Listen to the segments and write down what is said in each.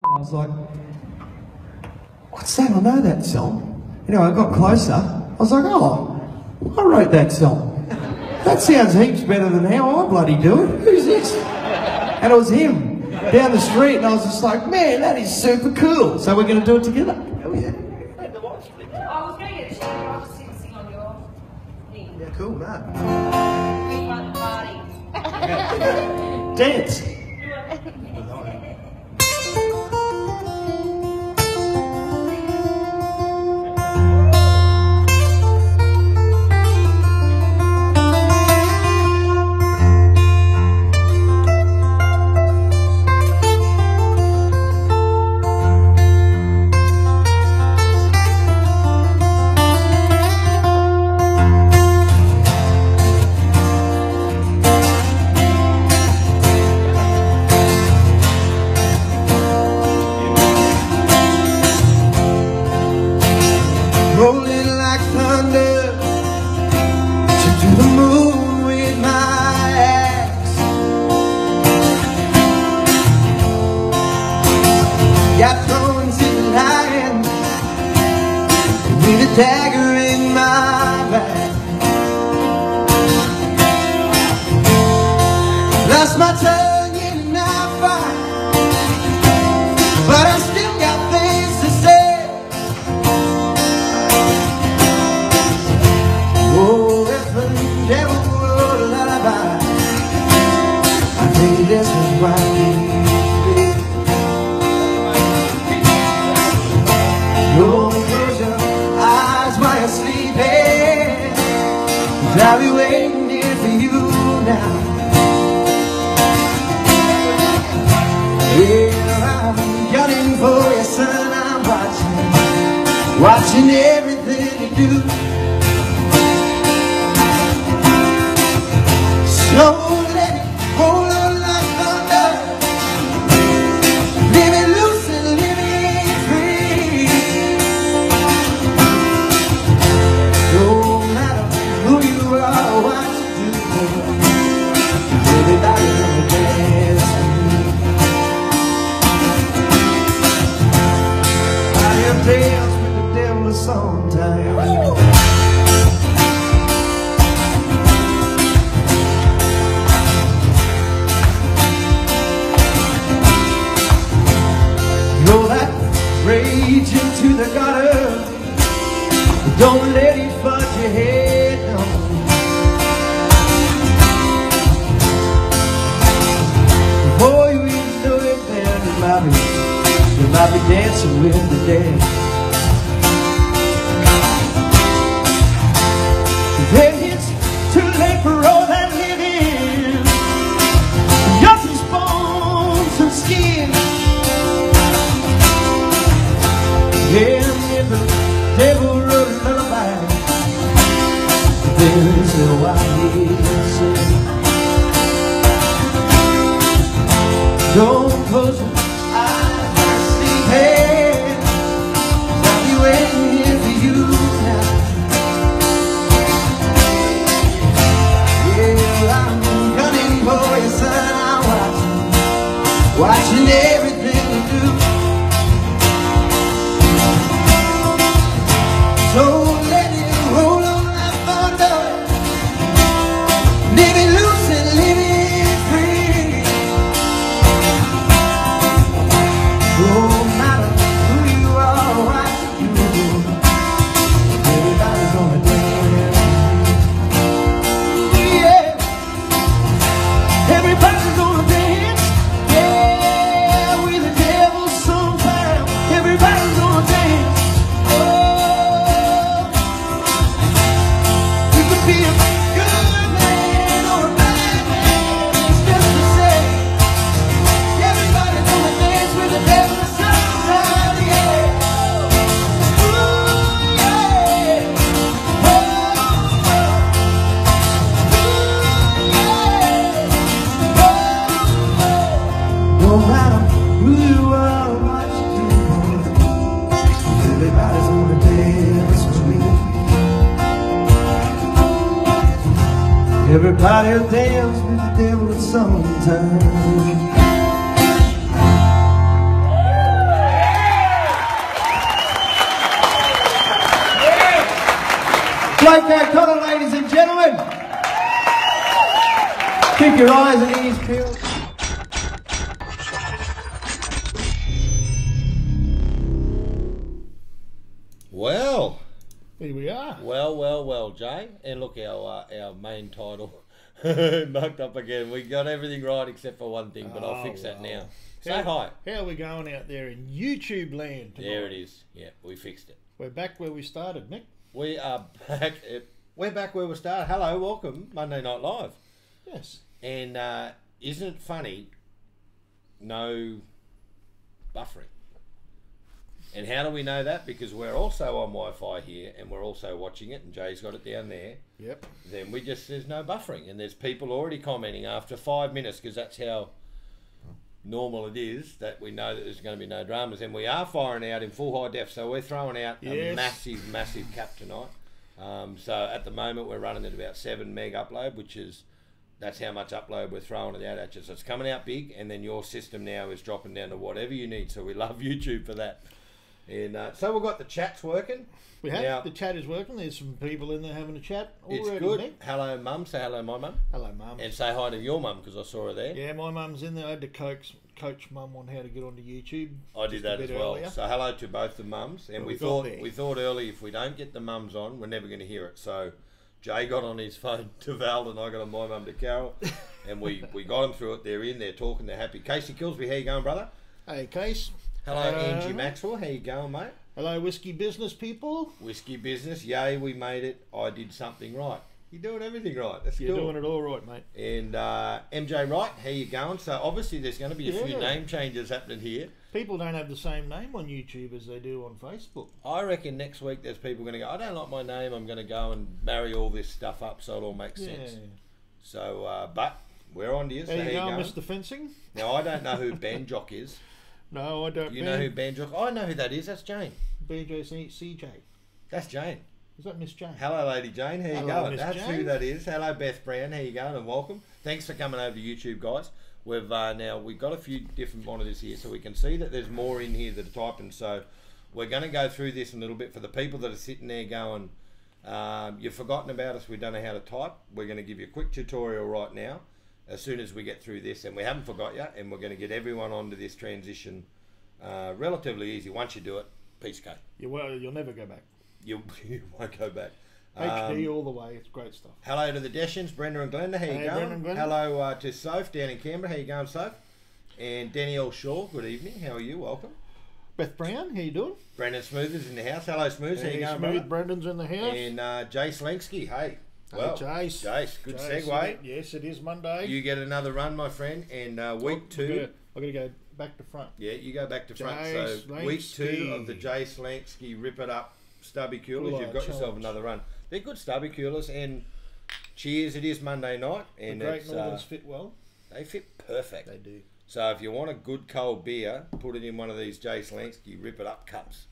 I was like, what's that? I know that song. Anyway, I got closer. I was like, oh, I wrote that song. That sounds heaps better than how I bloody do it. Who's this? And it was him down the street, and I was just like, man, that is super cool. So we're going to do it together. Hell yeah. I was going to get a shower. I'll just sing on your thing. Yeah, cool, man. We want the party. Dance. Rolling like thunder to the moon with my axe. Got thorns in the lion with a dagger in my back. Lost my tongue in a knife fight, but I still got things to say. Oh, if the devil wrote a lullaby, I think this is why he did. Oh, close your eyes while you're sleeping, 'cause I'll be waiting here for you now. Yeah, I'm gunning for you, son. I'm watching everything you do. So let it roll on like thunder, leave it loose and leave it free. No matter who you are or what you do, everybody's gonna dance with me. I dance with the devil sometimes. Rage into the gutter, don't let it fudge your head, no. Before you even know it, man, you might be dancing with the dead. Then it's too late for all that living, just as bones and skin. Yeah, if the devil wrote a lullaby, there is no why he sing. Don't close your eyes and sleep, hey, 'cause I'll be waiting here for you now. Yeah, I'm gunning for you, son. I'm watching everything you do. So let it roll on like thunder, leave it loose and leave it free. No matter who you are or what you do, everybody's gonna dance. Yeah, everybody's gonna dance. Yeah, with the devil sometime. Everybody's gonna dance. Be a good man or a bad man, it's just the same. Everybody's gonna dance with the devil sometime, yeah. Ooh, yeah. Oh, oh. Ooh, yeah. Oh, oh. No matter who you are or what you do, everybody's gonna dance with me. Everybody will dance with the devil at some time. Blake O'Connor, ladies and gentlemen. Keep your eyes and ears peeled. Well, here we are. Well, Jay. And look, our main title mucked up again. We got everything right except for one thing, but I'll fix that now. Say hi. How are we going out there in YouTube land tonight? There it is. Yeah, we fixed it. We're back where we started, Nick. We are back. We're back where we started. Hello, welcome, Monday Night Live. Yes. And isn't it funny? No buffering. And how do we know that? Because we're also on Wi-Fi here, and we're also watching it, and Jay's got it down there. Yep. Then there's no buffering, and there's people already commenting after 5 minutes, because that's how normal it is, that we know that there's going to be no dramas. And we are firing out in full high def, so we're throwing out a massive cap tonight. So at the moment we're running at about 7 meg upload, that's how much upload we're throwing it out at you. So it's coming out big, and then your system now is dropping down to whatever you need. So we love YouTube for that. And so we've got the chats working. We have. Now, the chat is working. There's some people in there having a chat already. It's good. Nick. Hello, Mum. Say hello, my mum. Hello, Mum. And say hi to your mum, because I saw her there. Yeah, my mum's in there. I had to coach Mum on how to get onto YouTube. I did that as well. Earlier. So hello to both the mums. And we thought early, if we don't get the mums on, we're never going to hear it. So Jay got on his phone to Val, and I got on my mum to Carol, and we got them through it. They're in, they're talking, they're happy. Casey Kilsby, how you going, brother? Hey, Case. Hello, Angie Maxwell. How you going, mate? Hello, Whiskey Business people. Whiskey Business. Yay, we made it. I did something right. You're doing everything right. That's You're cool. doing it all right, mate. And MJ Wright, how you going? So obviously there's going to be a few name changes happening here. People don't have the same name on YouTube as they do on Facebook. I reckon next week there's people going to go, I don't like my name, I'm going to go and marry all this stuff up so it all makes sense. So, but we're on to you. So how you going, Mr. Fencing? Now, I don't know who Banjock is. No, I don't. You know who Banjock? I know who that is. That's Jane. BJCJ. That's Jane. Is that Miss Jane? Hello, Lady Jane. How you going? That's Jane. who that is. Hello, Beth Brown. How you going? And welcome. Thanks for coming over to YouTube, guys. We've we've got a few different monitors here, so we can see that there's more in here that are typing. So we're going to go through this a little bit for the people that are sitting there going, you've forgotten about us. We don't know how to type. We're going to give you a quick tutorial right now. As soon as we get through this, and we haven't forgot you, and we're going to get everyone onto this transition relatively easy. Once you do it, piece of cake. You'll never go back. You won't go back. HD all the way. It's great stuff. Hello to the Deshans, Brenda and Glenda. How you going? Hello to Soph down in Canberra. How you going, Soph? And Danielle Shaw. Good evening. How are you? Welcome. Beth Brown. How you doing? Brendan Smooth is in the house. Hello, Smooth. How you going, Smooth, brother? Brendan's in the house. And Jay Slensky. Hey. Well, Jace. Good segue. Yes, it is Monday. You get another run, my friend. And week 2. I've got to go back to front. Yeah, you go back to front. So week 2 of the Jay Slansky Rip It Up Stubby Coolers. You've got yourself another run. They're good stubby coolers, and cheers, it is Monday night. And the Great Northerns fit well. They fit perfect. They do. So if you want a good cold beer, put it in one of these Jay Slansky Rip It Up cups.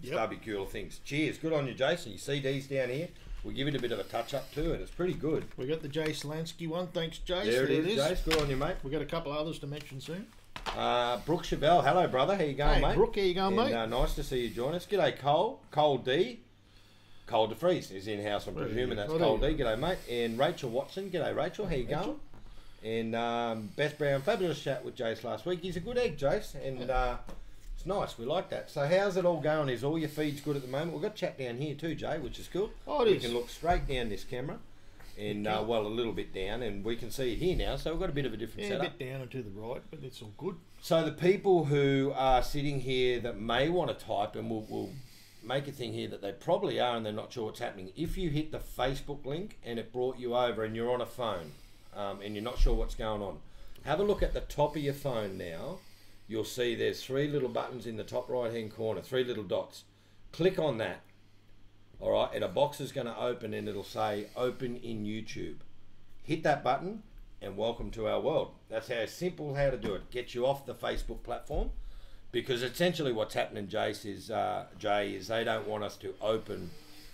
Stubby cooler things. Cheers. Good on you, Jason. You see these down here? We'll give it a bit of a touch up too, and it's pretty good. We got the Jay Slansky one. Thanks, Jace. There it is, Jace. Good on you, mate. We've got a couple others to mention soon. Brooke Chabelle. Hello, brother. How you going, mate? Brooke, how you going, mate? Nice to see you join us. G'day, Cole. Cole D. Cole DeFries is in house. I'm presuming that's Cole D. G'day, mate. And Rachel Watson. G'day, Rachel. How you going? And Beth Brown. Fabulous chat with Jace last week. He's a good egg, Jace, and it's nice. We like that. So how's it all going? Is all your feeds good at the moment? We've got chat down here too, Jay, which is cool. Oh, it is. We can look straight down this camera. And well, a little bit down, and we can see it here now. So we've got a bit of a different setup. A bit down and to the right, but it's all good. So the people who are sitting here that may want to type, and we'll make a thing here that they probably are, and they're not sure what's happening. If you hit the Facebook link and it brought you over, and you're on a phone, and you're not sure what's going on, have a look at the top of your phone now. You'll see there's 3 little buttons in the top right-hand corner, 3 little dots. Click on that. All right, and a box is going to open, and it'll say open in YouTube. Hit that button and welcome to our world. That's how simple how to do it. Get you off the Facebook platform, because essentially what's happening, Jace, is Jay, is they don't want us to open.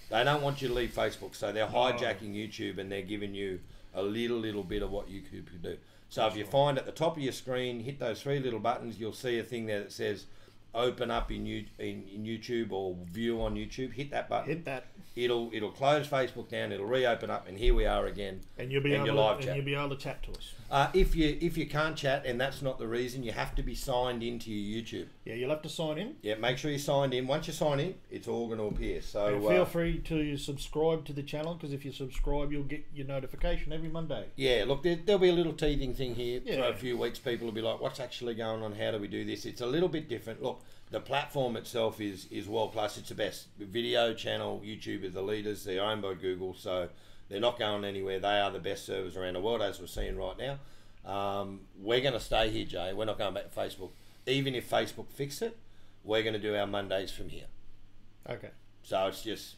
They don't want you to leave Facebook, so they're hijacking YouTube, and they're giving you a little bit of what YouTube can do. So if you find at the top of your screen, hit those 3 little buttons, you'll see a thing there that says open up in YouTube or view on YouTube, hit that button. Hit that. It'll close Facebook down. It'll reopen up, and here we are again. And you'll be able live to, chat. and you'll be able to chat to us. If you can't chat, and that's not the reason, you have to be signed into your YouTube. Yeah, you'll have to sign in. Yeah, make sure you're signed in. Once you sign in, it's all going to appear. So And feel free to subscribe to the channel, because if you subscribe, you'll get your notification every Monday. yeah, look, there'll be a little teething thing here for Yeah. a few weeks. People will be like, "What's actually going on? How do we do this?" It's a little bit different. Look, the platform itself is world class. It's the best video channel. YouTube is the leaders. They're owned by Google, so they're not going anywhere. They are the best servers around the world, as we're seeing right now. We're going to stay here, Jay. We're not going back to Facebook. Even if Facebook fix it, we're going to do our Mondays from here. Okay. So it's just,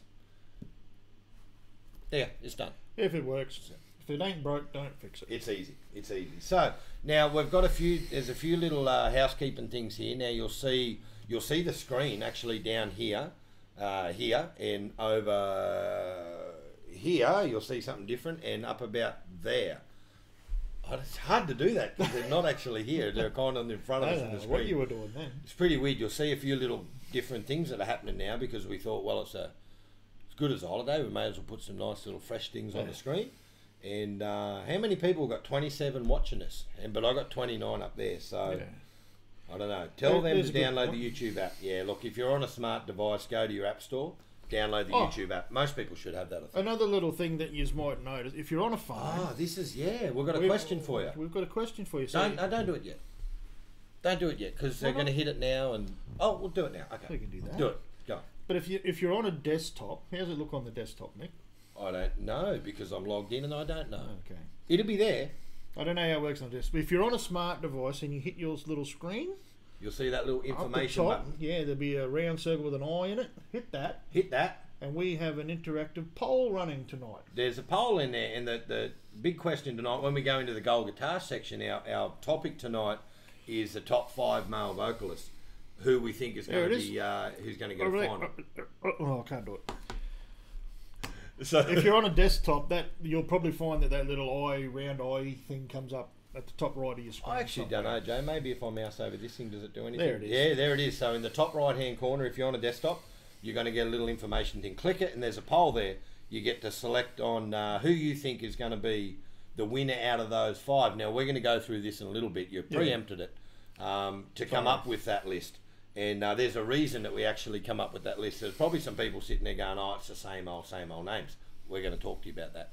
yeah, it's done. If it works. If it ain't broke, don't fix it. It's easy. It's easy. So now we've got there's a few little housekeeping things here. Now you'll see the screen actually down here, here, and over here you'll see something different, and up about there. Oh, it's hard to do that because they're not actually here. They're kind of in front of I us don't on the know screen. what you were doing then. It's pretty weird. You'll see a few little different things that are happening now because we thought, well, it's good as a holiday. We may as well put some nice little fresh things on the screen. And how many people got 27 watching us? But I got 29 up there. So Yeah. I don't know. Tell them There's to a good download point. the YouTube app. Yeah, look, if you're on a smart device, go to your app store, download the YouTube app. Most people should have that. I think. Another little thing that you might notice, if you're on a phone... Oh, this is, we've got a question for you. We've got a question for you. Don't do it yet. Don't do it yet because they're going to hit it now. And we'll do it now. Okay. We can do that. Do it. Go. But if you're on a desktop, how does it look on the desktop, Mick? I don't know because I'm logged in and I don't know. Okay. It'll be there. I don't know how it works on a desktop. But if you're on a smart device and you hit your little screen... You'll see that little up the information top, button. yeah, there'll be a round circle with an eye in it. Hit that. Hit that. And we have an interactive poll running tonight. There's a poll in there, and the big question tonight, when we go into the gold guitar section, our topic tonight is the top 5 male vocalists who we think is going to be who's going to get a final. Oh, I can't do it. So If you're on a desktop, that you'll probably find that little round eye thing comes up at the top right of your screen. I actually don't know, Jay. Maybe if I mouse over this thing, does it do anything? There it is. Yeah, there it is. So in the top right-hand corner, if you're on a desktop, you're going to get a little information thing. Click it, and there's a poll there. You get to select on who you think is going to be the winner out of those 5. Now, we're going to go through this in a little bit. You preempted it to come up with that list. And there's a reason that we actually come up with that list. There's probably some people sitting there going, oh, it's the same old names. We're going to talk to you about that.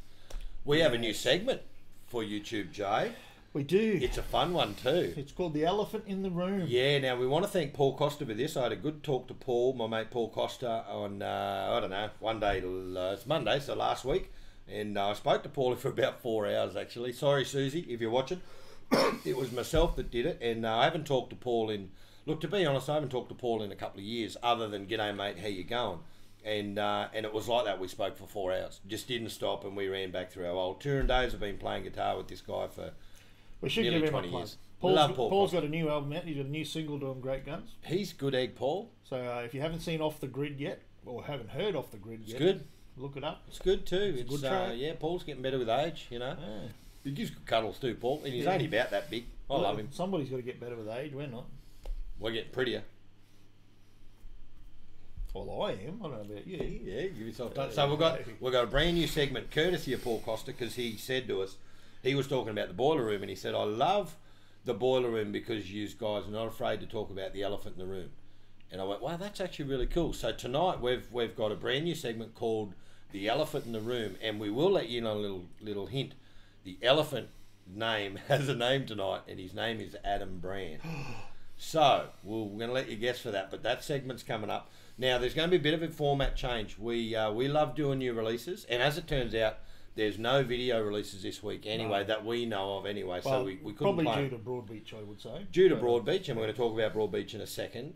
We have a new segment for YouTube, Jay. We do. It's a fun one too. It's called The Elephant in the Room. Yeah, now we want to thank Paul Costa for this. I had a good talk to Paul, my mate Paul Costa, on, I don't know, one day, it's Monday, so last week. And I spoke to Paul for about 4 hours actually. Sorry, Susie, if you're watching. It was myself that did it, and I haven't talked to Paul in, look, to be honest, I haven't talked to Paul in a couple of years, other than, g'day mate, how you going? And it was like that. We spoke for 4 hours, just didn't stop, and we ran back through our old touring days. I've been playing guitar with this guy for We should nearly give him 20 a plug. years. Paul's, Love Paul Paul's Costa. got a new album out. He's got a new single doing great guns. He's good egg, Paul. So if you haven't seen Off the Grid yet, or haven't heard Off the Grid It's yet, good. look it up. It's good too. It's a good track. Yeah, Paul's getting better with age, you know. Yeah. He gives good cuddles too, Paul, and he's Yeah. only about that big. I love him. Somebody's got to get better with age. We're not. We're getting prettier. Well, I am. I don't know about you. Yeah, give yourself time. So we've got a brand new segment courtesy of Paul Costa, because he said to us, he was talking about the boiler room, and he said, I love the boiler room because you guys are not afraid to talk about the elephant in the room. And I went, wow, that's actually really cool. So tonight we've got a brand new segment called The Elephant in the Room, and we will let you know a little hint. The elephant name has a name tonight, and his name is Adam Brand. So we're going to let you guess for that, but that segment's coming up. Now, there's going to be a bit of a format change. We love doing new releases, and as it turns out, there's no video releases this week anyway, that we know of anyway, Well, so we couldn't probably play. due to Broadbeach, I would say. Due to Broadbeach, and we're going to talk about Broadbeach in a second.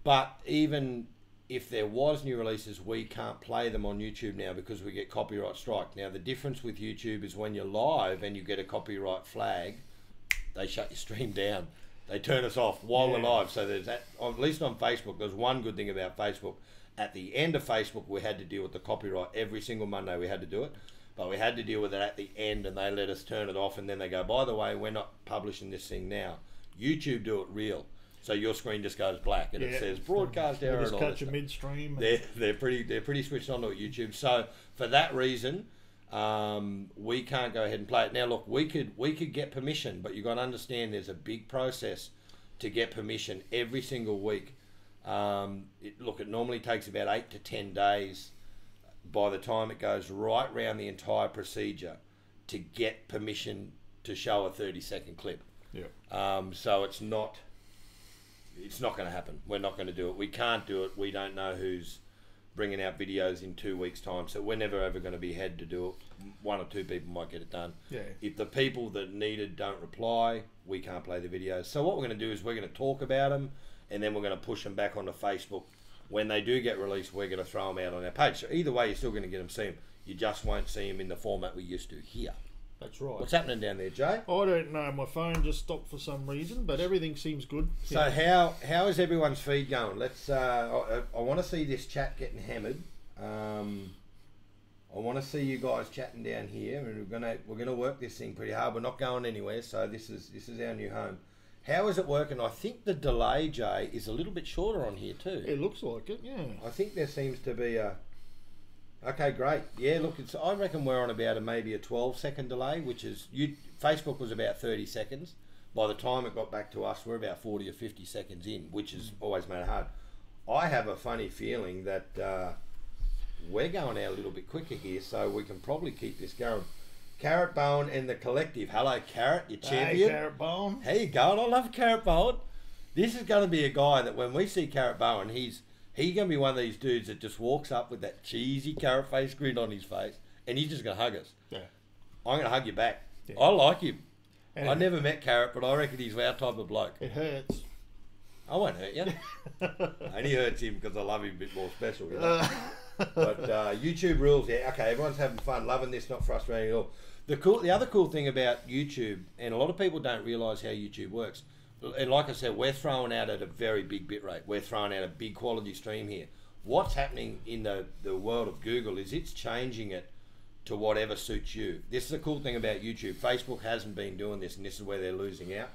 But even if there was new releases, we can't play them on YouTube now because we get copyright strike. Now, the difference with YouTube is when you're live and you get a copyright flag, they shut your stream down. They turn us off while we're live. So there's that. At least on Facebook, there's one good thing about Facebook. At the end of Facebook, we had to deal with the copyright every single Monday. We had to do it, but we had to deal with it at the end, and they let us turn it off. And then they go, by the way, we're not publishing this thing now. YouTube do it real. So your screen just goes black and it says broadcast error. Just and all catch that a midstream. they're pretty switched on to YouTube. So for that reason, we can't go ahead and play it. Now look, we could get permission, but you've got to understand there's a big process to get permission every single week. It normally takes about 8 to 10 days by the time it goes right round the entire procedure to get permission to show a 30-second clip. Yeah. So it's not going to happen. We're not going to do it. We can't do it. We don't know who's bringing out videos in 2 weeks' time, so we're never ever going to be ahead to do it. 1 or 2 people might get it done. Yeah. If the people that need it don't reply, we can't play the videos. So what we're going to do is we're going to talk about them, and then we're going to push them back onto Facebook. When they do get released, we're going to throw them out on our page. So either way, you're still going to get them, see them. You just won't see them in the format we used to here. That's right. What's happening down there, Jay? I don't know. My phone just stopped for some reason, but everything seems good. So how is everyone's feed going? Let's. I want to see this chat getting hammered. I want to see you guys chatting down here, and we're gonna work this thing pretty hard. We're not going anywhere, so this is our new home. How is it working? I think the delay, Jay, is a little bit shorter on here too. It looks like it, yeah. I think there seems to be a. Okay, great. Yeah, look, I reckon we're on about maybe a 12-second delay, which is Facebook was about 30 seconds. By the time it got back to us, we're about 40 or 50 seconds in, which has always made it hard. I have a funny feeling that we're going out a little bit quicker here, so we can probably keep this going. Carrot Bone and the Collective. Hello, Carrot, you champion. Hey, Carrot Bone. How you going? I love Carrot Bone. This is going to be a guy that when we see Carrot Bone, he's going to be one of these dudes that just walks up with that cheesy carrot face grin on his face, and he's just going to hug us. Yeah. I'm going to hug you back. Yeah. I like him. And I never met Carrot, but I reckon he's our type of bloke. it hurts. I won't hurt you. Only hurts him because I love him a bit more special. You know? But YouTube rules, yeah. Okay, everyone's having fun, loving this, not frustrating at all. The other cool thing about YouTube, and a lot of people don't realise how YouTube works. And like I said, we're throwing out at a very big bit rate. We're throwing out a big quality stream here. What's happening in the world of Google is it's changing it to whatever suits you. This is a cool thing about YouTube. Facebook hasn't been doing this, and this is where they're losing out.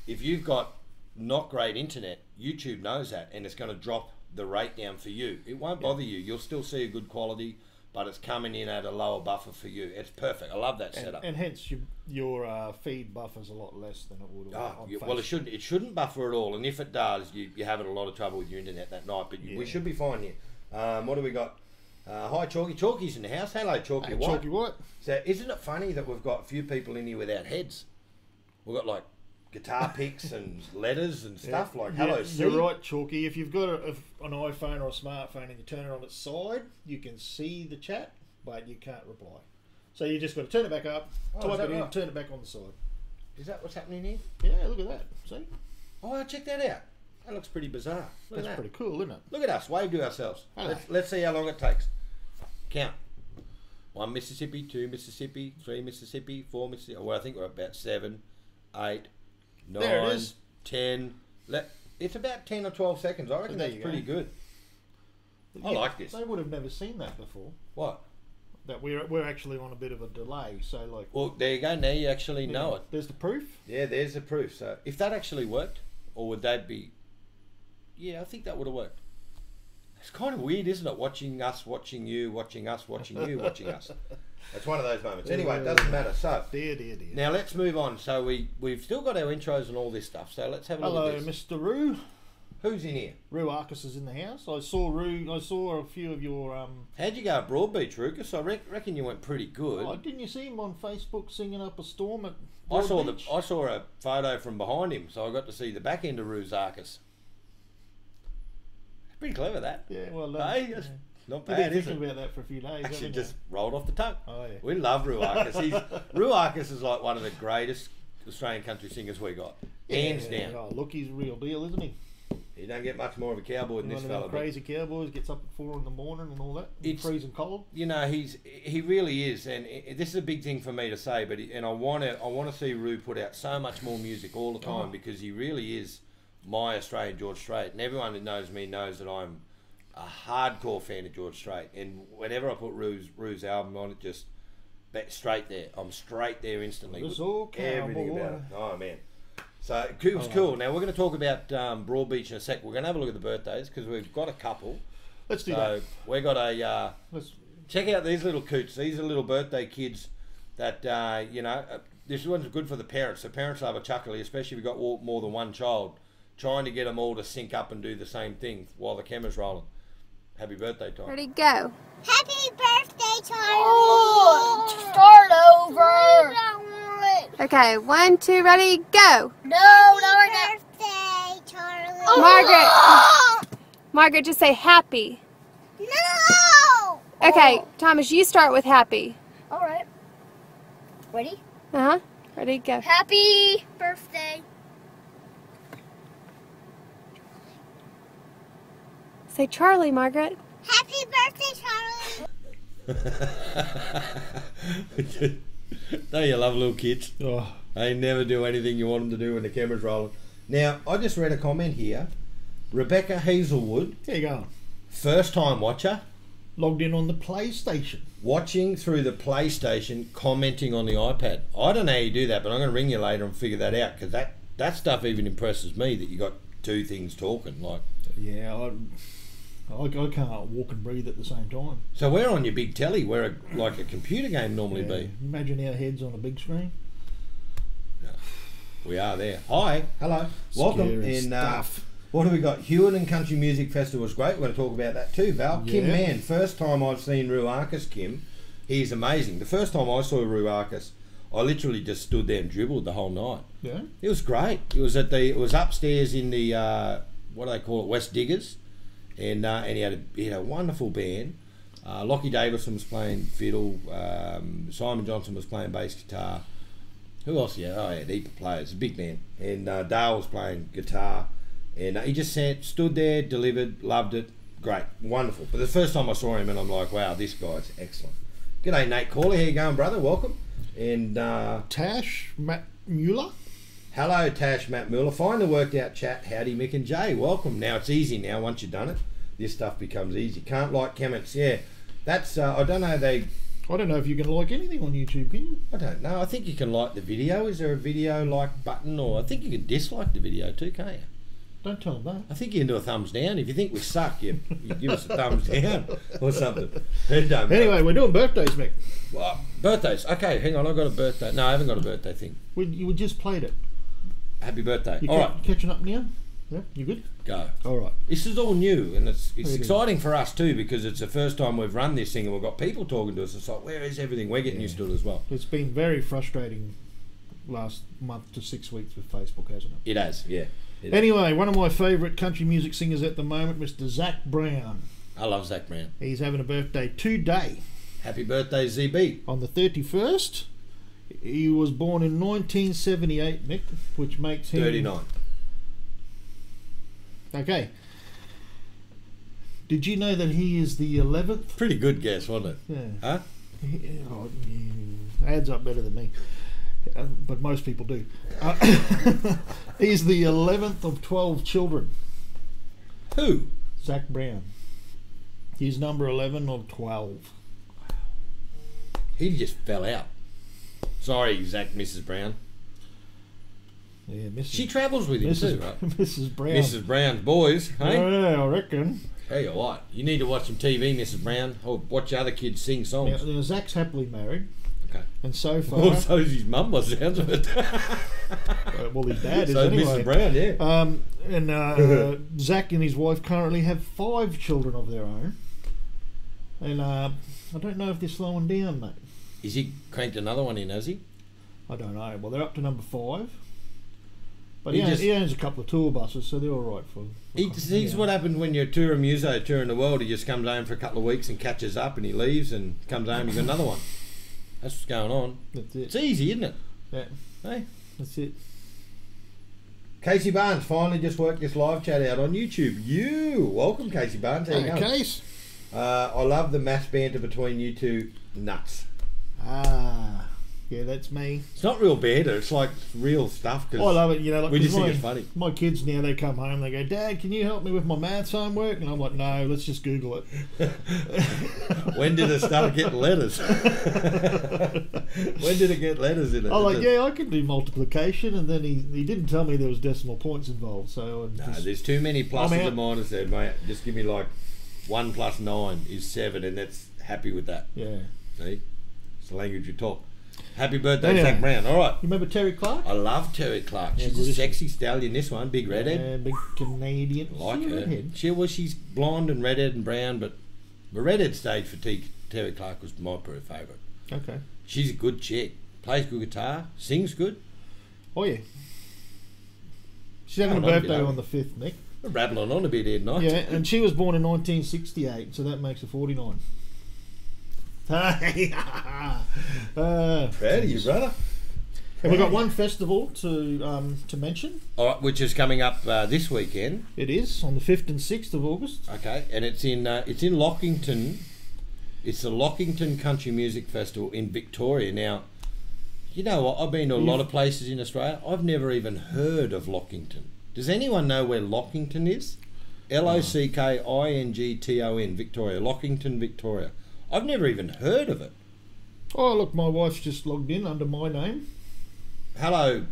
If you've got not great internet, YouTube knows that, and it's going to drop the rate down for you. It won't bother you. You'll still see a good quality, but it's coming in at a lower buffer for you. It's perfect. I love that setup. And hence your feed buffers a lot less than it would on Facebook. Well, it shouldn't buffer at all, and if it does, you're having a lot of trouble with your internet that night, but we should be fine here. What do we got? Hi, Chalky. Chalky's in the house. Hello, Chalky. Hey, White. Chalky White. So isn't it funny that we've got a few people in here without heads? We've got like guitar picks and letters and stuff like hello. You're right, Chalky. If you've got an iPhone or a smartphone and you turn it on its side, you can see the chat, but you can't reply. So you just got to turn it back up, type it in, right? turn it back on the side. Is that what's happening here? Yeah, look at that. See? Oh, check that out. That looks pretty bizarre. Look That's at that. pretty cool, isn't it? Look at us. Wave to ourselves. Hello. Let's see how long it takes. Count. 1 Mississippi, 2 Mississippi, 3 Mississippi, 4 Mississippi. Well, I think we're about 7, 8, 9, There it is. 10. It's about 10 or 12 seconds. I reckon there that's you pretty good. I like this. They would have never seen that before. What? That we're actually on a bit of a delay. So like. Well, there you go. Now you actually know it. There's the proof. Yeah, there's the proof. So if that actually worked, or would that be? Yeah, I think that would have worked. It's kind of weird, isn't it? Watching us, watching you, watching us, watching you, watching us. It's one of those moments. Anyway, it doesn't matter. So dear. Now let's move on. So we've still got our intros and all this stuff. So let's have a look at this. Hello, Mr. Roo. Who's in here? Roo Arcus is in the house. I saw Roo. I saw a few of your. How'd you go at Broadbeach, Rucus? I reckon you went pretty good. Oh, didn't you see him on Facebook singing up a storm at I saw Broadbeach? I saw a photo from behind him, so I got to see the back end of Roo's Arcus. Pretty clever that. Yeah, well done. Hey, that's not We've bad, been is it? thinking about that for a few days. Actually, haven't just rolled off the tongue. Oh, yeah. We love Roo Arcus. Roo Arcus is like one of the greatest Australian country singers we got. Hands down. Oh, look, he's a real deal, isn't he? You don't get much more of a cowboy than this One of them fella. crazy cowboys gets up at 4 in the morning and all that. It's- freezing cold. You know, he really is, and this is a big thing for me to say. But I want to see Roo put out so much more music all the time because he really is my Australian George Strait, and everyone that knows me knows that I'm a hardcore fan of George Strait. And whenever I put Roo's album on, it just straight there. I'm straight there instantly. It's all Everything cowboy. about it. Oh man. So it was cool. Now we're going to talk about Broadbeach in a sec. We're going to have a look at the birthdays because we've got a couple. Let's do that. We got a. Check out these little coots. These are little birthday kids that you know. This one's good for the parents. The parents love a chuckle, especially if you've got more than one child. Trying to get them all to sync up and do the same thing while the camera's rolling. Happy birthday, Tom. Ready, go. Happy birthday, Charlie! Oh, Start over! Okay, 1, 2, ready, go. No, Happy birthday, Charlie! Margaret, just say happy. No! Okay, Thomas, you start with happy. Alright. Ready? Uh-huh. Ready, go. Happy birthday. Say Charlie, Margaret. Happy birthday, Charlie! Don't you love little kids? Oh. They never do anything you want them to do when the camera's rolling. Now, I just read a comment here. Rebecca Hazelwood, There you go. first time watcher, Logged in on the PlayStation. watching through the PlayStation, commenting on the iPad. I don't know how you do that, but I'm going to ring you later and figure that out because that stuff even impresses me that you got two things talking. Like, Yeah, I can't walk and breathe at the same time. so we're on your big telly, where like a computer game normally Yeah. be. Imagine our heads on a big screen. We are there. Hi, hello, welcome. Scary And stuff. what do we got? Hewitt and Country Music Festival was great. We're going to talk about that too, Val. Kim Yeah. Mann, first time I've seen Ruarkus. Kim, he's amazing. The first time I saw Ruarkus, I literally just stood there and dribbled the whole night. Yeah. It was great. It was upstairs in the what do they call it, West Diggers, and he had a wonderful band. Lockie Davison was playing fiddle. Simon Johnson was playing bass guitar. Who else? Yeah, oh yeah, heap of players. A big band. And Dale was playing guitar, and he just stood there, delivered, loved it. Great, wonderful. But the first time I saw him, and I'm like, wow, this guy's excellent. G'day, Nate Corley. How you going, brother? Welcome. And Tash, Matt Mueller. hello, Tash, Matt Mueller. Finally worked out chat. Howdy, Mick and Jay. Welcome. Now it's easy. Now once you've done it, this stuff becomes easy. Can't like comments. Yeah, that's. I don't know. I don't know if you can like anything on YouTube, can you? I don't know. I think you can like the video. Is there a video like button, or I think you can dislike the video too, can't you? Don't tell them that. I think you can do a thumbs down. If you think we suck, you give us a thumbs down or something. It don't matter. Anyway, we're doing birthdays, Mick. Well, birthdays. Okay, hang on. I've got a birthday. No, I haven't got a birthday thing. You just played it. Happy birthday. You All right, catching up now? Yeah, you good? go. All right. This is all new, and it's It is. exciting for us too because it's the first time we've run this thing and we've got people talking to us. It's like, where is everything? We're getting used to it as well. It's been very frustrating last month to 6 weeks with Facebook, hasn't it? It has, yeah. It has. Anyway, one of my favourite country music singers at the moment, Mr. Zach Brown. I love Zach Brown. He's having a birthday today. Happy birthday, ZB. On the 31st. He was born in 1978, Mick, which makes him... 39. Okay. Did you know that he is the 11th? Pretty good guess, wasn't it? Yeah. Huh? Adds up better than me. But most people do. He's the 11th of 12 children. Who? Zach Brown. He's number 11 of 12. He just fell out. Sorry, Zach, Mrs. Brown. Yeah, Mrs. She travels with him too, right? Mrs. Brown. Mrs. Brown's boys, hey? Yeah, I reckon. Tell you what, you need to watch some TV, Mrs. Brown, or watch other kids sing songs. Now, Zach's happily married, Okay. and so far, Well, so's his mum, by the sounds of it. well, his dad is So anyway. Mrs. Brown, yeah. And Zach and his wife currently have 5 children of their own. And I don't know if they're slowing down, mate. Is he cranked another one in, has he? I don't know. Well, they're up to number 5. But He he owns a couple of tour buses, so they're all right for He's what happened when you're touring muso, touring the world. He just comes home for a couple of weeks and catches up, and he leaves and comes home. You got another one. That's what's going on. That's It's it. easy, isn't it? Yeah, Hey, that's it. Casey Barnes finally just worked this live chat out on YouTube. Welcome, Casey Barnes. How you going? Case. I love the mass banter between you two nuts. Yeah, Yeah, that's me. It's not real banter. It's like real stuff. I love it. You know, like we just 'cause think it's funny. My kids now, they come home, they go, "Dad, can you help me with my maths homework?" And I'm like, "No, let's just Google it." When did it start getting letters? When did it get letters in it? I'm like, "Yeah, I can do multiplication," and then he didn't tell me there was decimal points involved. So No, there's too many pluses and minuses there, mate. Just give me like 1 + 9 is 7, and that's happy with that. yeah. See, it's the language you talk. Happy birthday, Anyway. Zach Brown. All right. You remember Terry Clark? I love Terry Clark. Yeah, She's good, a isn't sexy stallion. This one, big redhead. Yeah, big Canadian. Like See, her. redhead. She's blonde and redhead and brown, but the redhead stage for Terry Clark was my favourite. Okay. She's a good chick. Plays good guitar. Sings good. Oh yeah. She's having a Hold on a bit, birthday Owen. on the 5th, Nick. We're rattling on a bit here tonight. Yeah, and she was born in 1968, so that makes her 49. Proud of you, brother. And we've got one festival to mention. All right, which is coming up this weekend. It is on the 5th and 6th of August. Okay, and it's in Lockington. It's the Lockington Country Music Festival in Victoria. Now, you know what? I've been to a lot of places in Australia. I've never even heard of Lockington. Does anyone know where Lockington is? Lockington, Victoria. Lockington, Victoria. I've never even heard of it. Oh, look, my wife's just logged in under my name. Hello,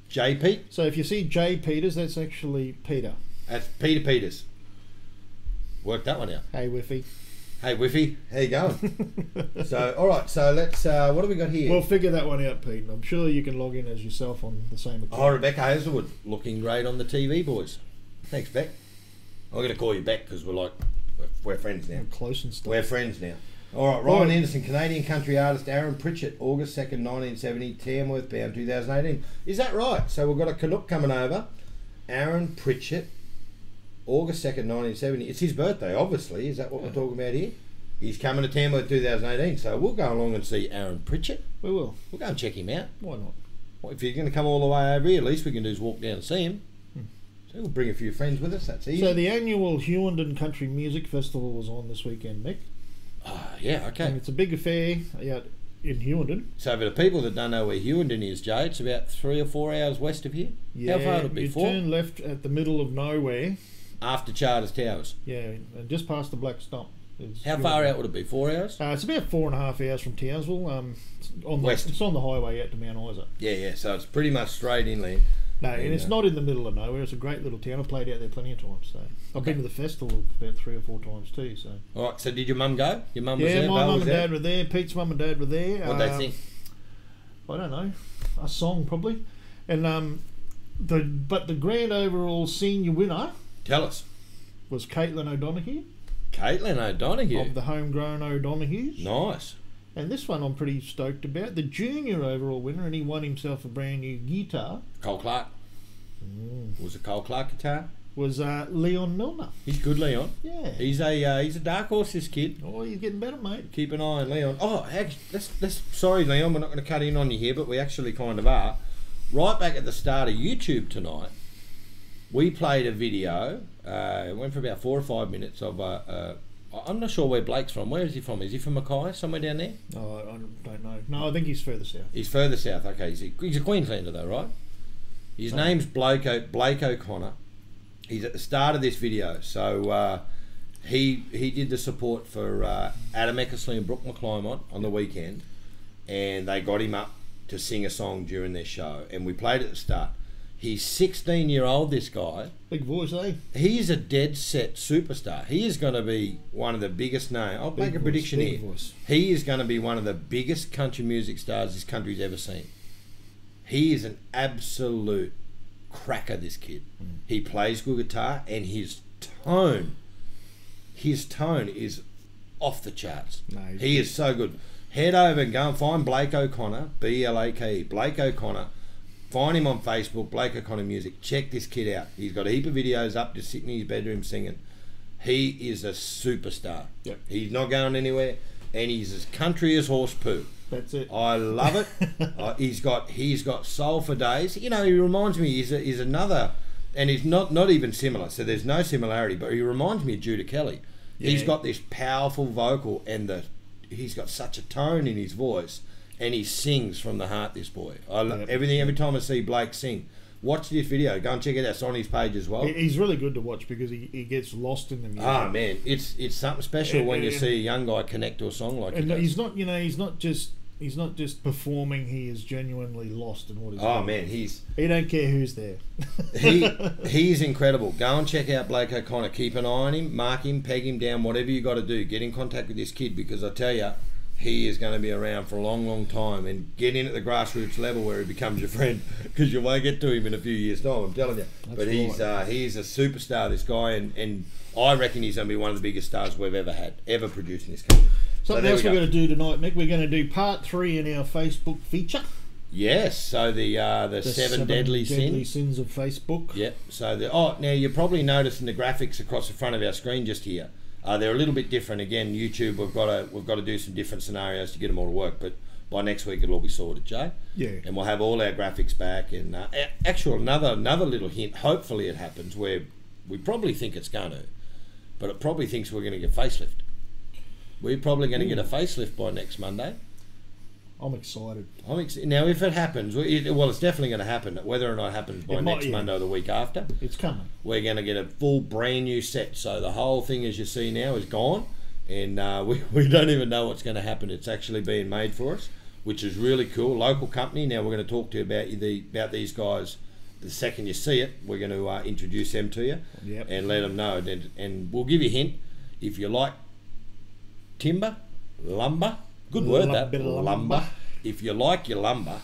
J. Pete. So if you see J. Peters, that's actually Peter. That's Peter Peters. Work that one out. Hey, Whiffy. Hey, Whiffy, how you going? So, all right. So let's. What do we got here? We'll figure that one out, Pete. I'm sure you can log in as yourself on the same account. Oh, Rebecca Hazelwood, looking great on the TV, boys. Thanks, Beck. I'm going to call you Beck because we're friends now. We're close and stuff. We're friends now. All right, Ryan Anderson, Canadian country artist Aaron Pritchett, August 2nd, 1970, Tamworth bound, 2018. Is that right? So we've got a Canuck coming over. Aaron Pritchett, August 2nd, 1970. It's his birthday, obviously. Is that what we're talking about here? He's coming to Tamworth 2018, so we'll go along and see Aaron Pritchett. We will. We'll go and check him out. Why not? Well, if you're going to come all the way over here, at least we can do is walk down and see him. So we'll bring a few friends with us, that's easy. So the annual Hughenden Country Music Festival was on this weekend, Mick. Yeah, okay. And it's a big affair out in Hughenden. So for the people that don't know where Hughenden is, Jay, it's about 3 or 4 hours west of here. How far would it be? You turn left at the middle of nowhere. After Charters Towers. Yeah, and just past the Black Stump. How far out would it be? 4 hours? It's about 4.5 hours from Townsville. It's West. It's on the highway out to Mount Isa. Yeah. So it's pretty much straight inland. No, and it's not in the middle of nowhere. It's a great little town. I've played out there plenty of times. So I've been to the festival about 3 or 4 times too. So All right. So did your mum go? Your mum was there. yeah, my Val mum was and there? dad were there. Pete's mum and dad were there. What'd they think? I don't know, a song probably, and the grand overall senior winner Tell us. was Caitlin O'Donoghue Caitlin O'Donoghue. of the Homegrown O'Donohues. Nice. And this one I'm pretty stoked about. The junior overall winner, and he won himself a brand new guitar, Cole Clark. Was it Cole Clark guitar? was Leon Milner. He's good, Leon. Yeah. He's a dark horse, this kid. Oh, he's getting better, mate. Keep an eye on Leon. Oh, actually, sorry, Leon, we're not going to cut in on you here, but we actually kind of are. Right back at the start of YouTube tonight, we played a video. It went for about 4 or 5 minutes of I'm not sure where Blake's from. Where is he from? Is he from Mackay, somewhere down there? Oh, I don't know. No, I think he's further south. He's further south. Okay, he's a Queenslander though, right? His name's Blake O'Connor. He's at the start of this video, so he did the support for Adam Eckersley and Brooke McClymont on the weekend, and they got him up to sing a song during their show, and we played at the start. He's 16-year-old, this guy. Big voice, eh? He's a dead set superstar. He is going to be one of the biggest names. I'll make a prediction here. Voice. He is going to be one of the biggest country music stars this country's ever seen. He is an absolute cracker, this kid. He plays good guitar, and his tone is off the charts. No, He is so good. Head over and go and find Blake O'Connor, B-L-A-K-E, Blake O'Connor. Find him on Facebook, Blake O'Connor Music. Check this kid out. He's got a heap of videos up, just sitting in his bedroom singing. He is a superstar. Yep. He's not going anywhere, and he's as country as horse poo. That's it. I love it. He's got soul for days. You know, he reminds me. He's another, and he's not even similar. So there's no similarity, but he reminds me of Judah Kelly. Yeah. He's got this powerful vocal, and he's got such a tone in his voice. and he sings from the heart. This boy, I love everything. Every time I see Blake sing, watch this video. Go and check it out. It's on his page as well. He's really good to watch because he gets lost in the music. Ah man, it's something special when you see a young guy connect to a song like. And he's not, he's not just performing. He is genuinely lost in what he's doing. Oh man, he don't care who's there. he's incredible. Go and check out Blake O'Connor. Keep an eye on him, mark him, peg him down, whatever you got to do. Get in contact with this kid because I tell you, he is going to be around for a long, long time. And get in at the grassroots level where he becomes your friend because you won't get to him in a few years' time. I'm telling you. But he's a superstar. This guy, and I reckon he's going to be one of the biggest stars we've ever produced in this country. Something else we're going to do tonight, Mick. We're going to do part 3 in our Facebook feature. Yes, so the seven deadly sins of Facebook. Yep. So now you're probably noticing the graphics across the front of our screen just here. They're a little bit different. Again, YouTube, we've got to do some different scenarios to get them all to work. But by next week it'll all be sorted, Jay. Yeah. And we'll have all our graphics back. And another little hint. Hopefully it happens where we probably think it's going to, but it probably thinks we're going to get facelift. We're probably going to get a facelift by next Monday. I'm excited. Now, if it happens, it's definitely going to happen. Whether or not it happens by next Monday or the week after, it's coming. We're going to get a full brand new set. So the whole thing, as you see now, is gone, and we don't even know what's going to happen. It's actually being made for us, which is really cool. Local company. Now we're going to talk to you about these guys. The second you see it, we're going to introduce them to you and let them know. And we'll give you a hint if you like timber, lumber. Good word, that. Lumber. If you like your lumber,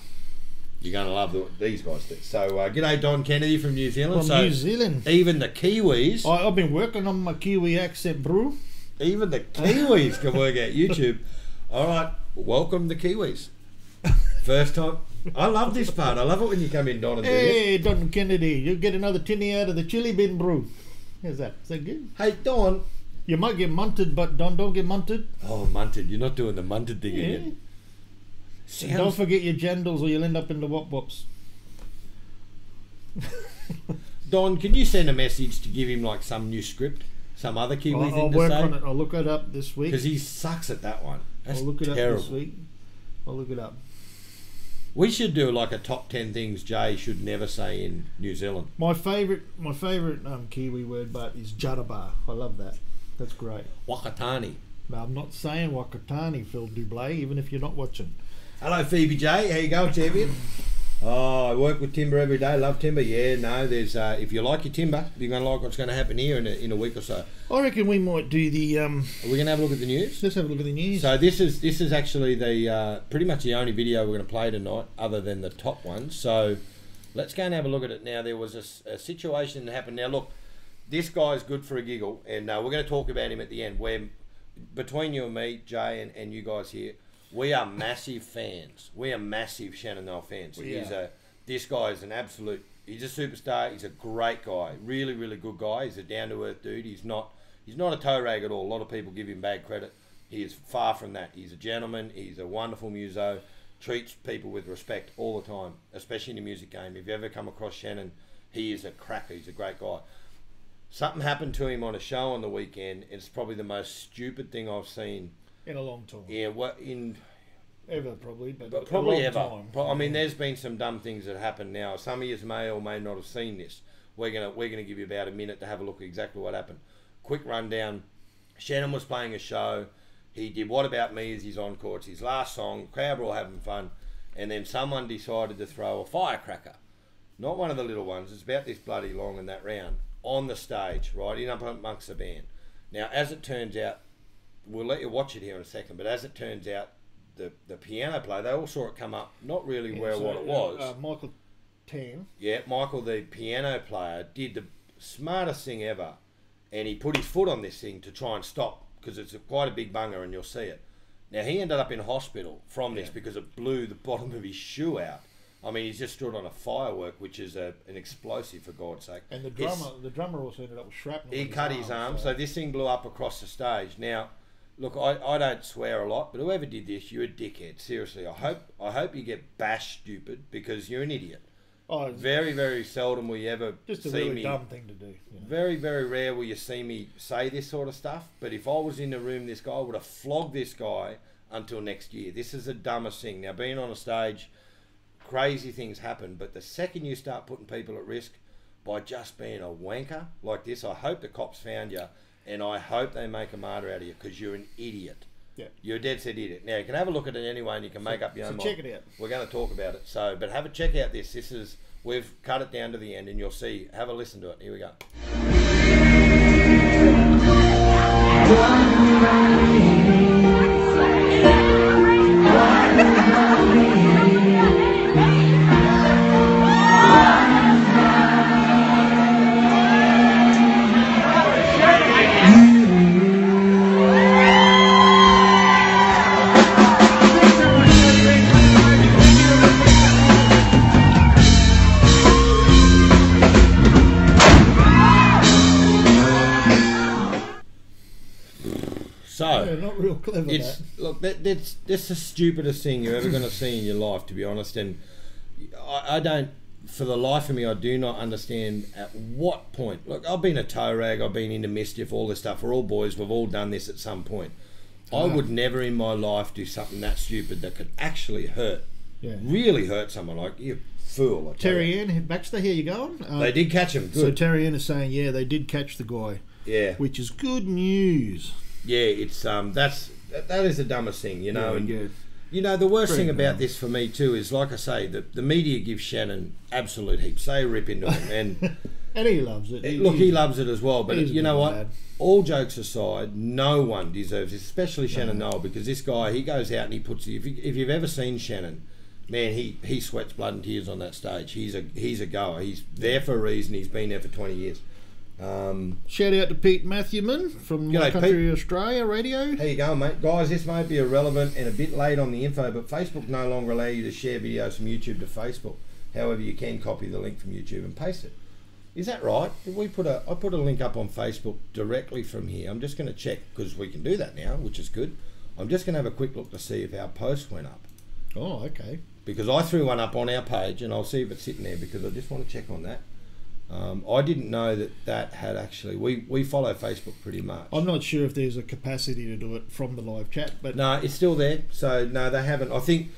you're going to love these guys do. So, g'day, Don Kennedy from New Zealand. New Zealand. Even the Kiwis. I've been working on my Kiwi accent, bro. Even the Kiwis can work out YouTube. All right, welcome the Kiwis. First time. I love this part. I love it when you come in, Don, and do this. Hey, Don Kennedy, you get another tinny out of the chili bin, bro. How's that? Is that good? Hey, Don. You might get munted, but don't get munted. Oh, munted. You're not doing the munted thing again. Don't forget your jandals or you'll end up in the wop-wops. Don, can you send a message to give him like some new script? Some other Kiwi thing to say? I'll work on it. I'll look it up this week. Because he sucks at that one. That's I'll look it terrible. up this week. I'll look it up. We should do like a top 10 things Jay should never say in New Zealand. My favourite Kiwi word, but is jarabar. I love that. That's great. Wakatani. No, I'm not saying Wakatani, Phil Dublé, even if you're not watching. Hello, Phoebe J. How you going, champion? Oh, I work with timber every day. Love timber. Yeah, no, there's if you like your timber, you're going to like what's going to happen here in a week or so. I reckon we might do the... Are we going to have a look at the news? Let's have a look at the news. So this is actually the pretty much the only video we're going to play tonight, other than the top one. So let's go and have a look at it now. There was a situation that happened. Now, look, this guy's good for a giggle, and we're going to talk about him at the end. Where between you and me, Jay, and you guys here, we are massive fans. We are massive Shannon Noel fans. This guy is an absolute. He's a superstar. He's a great guy. Really, really good guy. He's a down to earth dude. He's not a toe rag at all. A lot of people give him bad credit. He is far from that. He's a gentleman. He's a wonderful muso. Treats people with respect all the time, especially in the music game. If you ever come across Shannon, he is a cracker. He's a great guy. Something happened to him on a show on the weekend. It's probably the most stupid thing I've seen in a long time. Yeah, ever probably, but probably a ever. long time. I mean, there's been some dumb things that happen now. Some of you may or may not have seen this. We're gonna give you about a minute to have a look at exactly what happened. Quick rundown. Shannon was playing a show. He did What About Me as his encore. It's his last song. Crowd were all having fun, and then someone decided to throw a firecracker, not one of the little ones. It's about this bloody long and that round on the stage, right in up amongst the band. Now, as it turns out, we'll let you watch it here in a second, but as it turns out, the piano player, they all saw it come up, not really what it was. Michael Tan. Yeah, Michael, the piano player, did the smartest thing ever, and he put his foot on this thing to try and stop, because it's quite a big bunger and you'll see it. Now, he ended up in hospital from this because it blew the bottom of his shoe out. I mean, he's just stood on a firework, which is an explosive, for God's sake. And the drummer also ended up with shrapnel. He cut his arm, so this thing blew up across the stage. Now, look, I don't swear a lot, but whoever did this, you're a dickhead. Seriously, I hope you get bashed, stupid, because you're an idiot. Oh, very, very seldom will you ever just a see really me. Dumb thing to do. You know? Very, very rare will you see me say this sort of stuff. But if I was in the room, this guy, I would have flogged this guy until next year. This is the dumbest thing. Now, being on a stage, crazy things happen, but the second you start putting people at risk by just being a wanker like this, I hope the cops found you, and I hope they make a martyr out of you, because you're an idiot. Yeah. You're a dead set idiot. Now, you can have a look at it anyway, and you can make up your own mind. Check it out. We're going to talk about it. So, but have a check out this. This is, we've cut it down to the end, and you'll see. Have a listen to it. Here we go. So, Yeah, not real clever. it's look, that's the stupidest thing you're ever going to see in your life, to be honest. And I don't, for the life of me, I do not understand at what point. Look, I've been a toe rag, I've been into mischief, all this stuff. We're all boys, we've all done this at some point. I would never in my life do something that stupid that could actually hurt, really hurt someone. Like, you fool. I tell you. Terry Ann Baxter, here you going? They did catch him. Good. So Terry Ann is saying, yeah, they did catch the guy. Yeah. Which is good news. Yeah, it's that is the dumbest thing, you know. Yeah, and good. you know, the worst Very thing about dumb. this for me too is, like I say, the media gives Shannon absolute heaps. They rip into him, and And he loves it. he loves it as well. But he's a you know good what? lad. All jokes aside, no one deserves this, especially Shannon Noel, because this guy, he goes out and he puts. If you've ever seen Shannon, man, he sweats blood and tears on that stage. He's a goer. He's there for a reason. He's been there for 20 years. Shout out to Pete Matthewman from G'day, Country Australia Radio. How you going, mate? Guys, this may be irrelevant and a bit late on the info, but Facebook no longer allow you to share videos from YouTube to Facebook. However, you can copy the link from YouTube and paste it. Is that right? Did I put a link up on Facebook directly from here. I'm just going to check, because we can do that now, which is good. I'm just going to have a quick look to see if our post went up. Oh, okay. Because I threw one up on our page, and I'll see if it's sitting there, because I just want to check on that. I didn't know that had actually... We follow Facebook pretty much. I'm not sure if there's a capacity to do it from the live chat, but... No, it's still there. So, no, they haven't. I think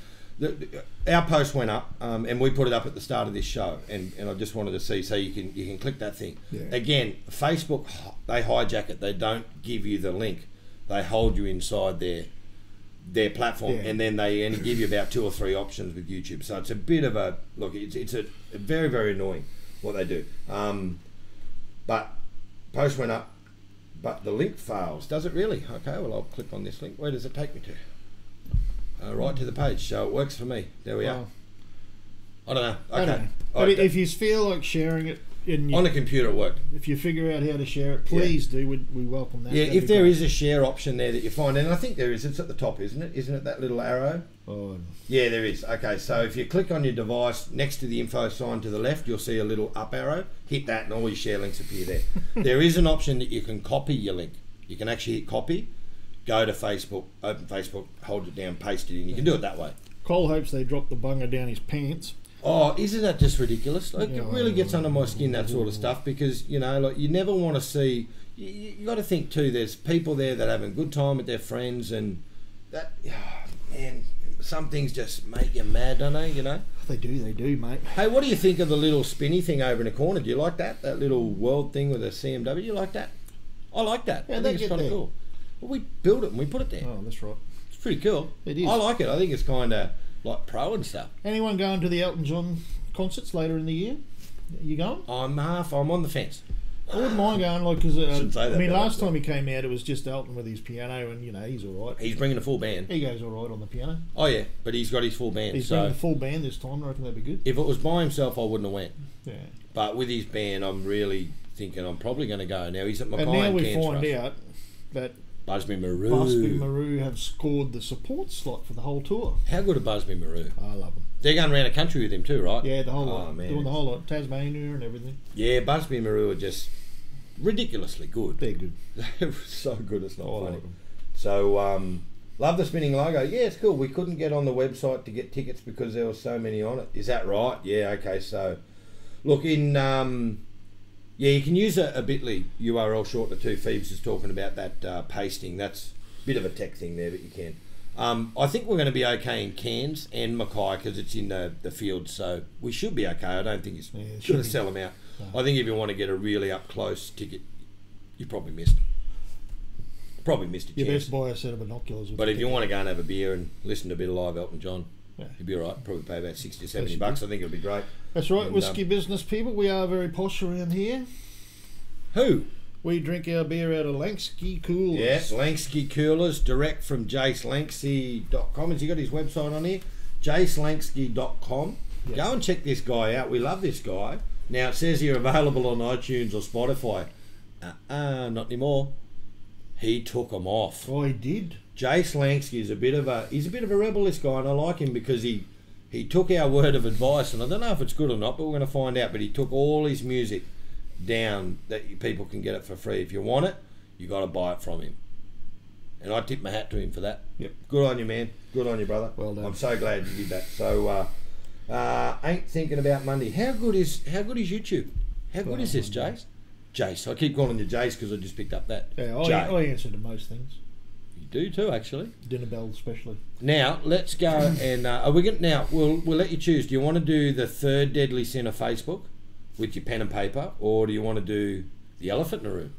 our post went up, and we put it up at the start of this show, and I just wanted to see, so you can click that thing. Yeah. Again, Facebook, they hijack it. They don't give you the link. They hold you inside their platform, and then they only give you about 2 or 3 options with YouTube. So it's a bit of a... Look, it's a very, very annoying what they do. But post went up, but the link fails. Does it really? Okay, well, I'll click on this link. Where does it take me to? Right to the page. So it works for me. There we are. I don't know. Okay. I don't know. But if you feel like sharing it on the computer, it worked. If you figure out how to share it, please do. We welcome that. Yeah, That'd if be there great. is a share option there that you find, and I think there is, it's at the top, isn't it? Isn't it that little arrow? Oh, yeah, there is. Okay, so if you click on your device next to the info sign to the left, you'll see a little up arrow. Hit that, and all your share links appear there. There is an option that you can copy your link. You can actually hit copy, go to Facebook, open Facebook, hold it down, paste it in. You can do it that way. Cole hopes they drop the bunger down his pants. Oh, isn't that just ridiculous? Like, Yeah, it really gets under my skin, that sort of stuff, because, you know, like, you never want to see... You got to think, too, there's people there that are having a good time with their friends, and that... Oh, man, some things just make you mad, don't they, you know? They do, mate. Hey, what do you think of the little spinny thing over in the corner? Do you like that? That little world thing with a CMW? You like that? I like that. Yeah, I they think it's get kind of there. cool. Well, we built it and we put it there. Oh, that's right. It's pretty cool. It is. I like it. I think it's kind of like pro and stuff. Anyone going to the Elton John concerts later in the year? You going? I'm on the fence. I wouldn't mind going, like, because Shouldn't say that, I mean, but last that's time he came out, it was just Elton with his piano, and you know he's all right. He's bringing a full band. He goes all right on the piano. Oh yeah, but he's got his full band. He's so bringing the full band this time. I reckon that'd be good. if it was by himself, I wouldn't have went. Yeah. But with his band, I'm really thinking I'm probably going to go. Now he's at Mackay And now we Cairns find Trust. out that Busby Maru. Busby Maru have scored the support slot for the whole tour. How good are Busby Maru? I love them. They're going around the country with him too, right? Yeah, the whole Oh, lot. man. Doing the whole lot. Tasmania and everything. Yeah, Busby Maru are just ridiculously good. They're good. They're so good, it's not I funny. like them. So, love the spinning logo. Yeah, it's cool. We couldn't get on the website to get tickets because there were so many on it. Is that right? Yeah, okay. So, look, yeah, you can use a bit.ly URL shortener too. Phoebes is talking about that pasting. That's a bit of a tech thing there, but you can. I think we're going to be okay in Cairns and Mackay because it's in the field, so we should be okay. I don't think it's going to sell them out. No. I think if you want to get a really up close ticket, you probably missed. Probably missed a chance. You best buy a set of binoculars. But if you want to go and have a beer and listen to a bit of live Elton John, you'd be all right. Probably pay about 60 or 70 bucks. I think it'll be great. That's right, and, whiskey business people. We are very posh around here. Who? We drink our beer out of Langsky Coolers. Yeah, Langsky Coolers, direct from JaceLanksky.com. Has he got his website on here? JaceLanksky.com. Yep. Go and check this guy out. We love this guy. Now, it says here available on iTunes or Spotify. Not anymore. He took them off. Oh, he did? Jace Langsky is a bit of a rebel, this guy, and I like him because he took our word of advice, and I don't know if it's good or not, but we're going to find out. But he took all his music down that people can get it for free. If you want it, you got to buy it from him. And I tip my hat to him for that. Yep. Good on you, man. Good on you, brother. Well done. I'm so glad you did that. So, ain't thinking about Monday. How good is YouTube? How good is this, Jace? Jace. I keep calling you Jace because I just picked up that. Yeah, I answer to most things. You do too, actually. Dinner bell, especially. Now let's go and are we going now? We'll let you choose. Do you want to do the third deadly sin of Facebook with your pen and paper, or do you want to do the elephant in the room?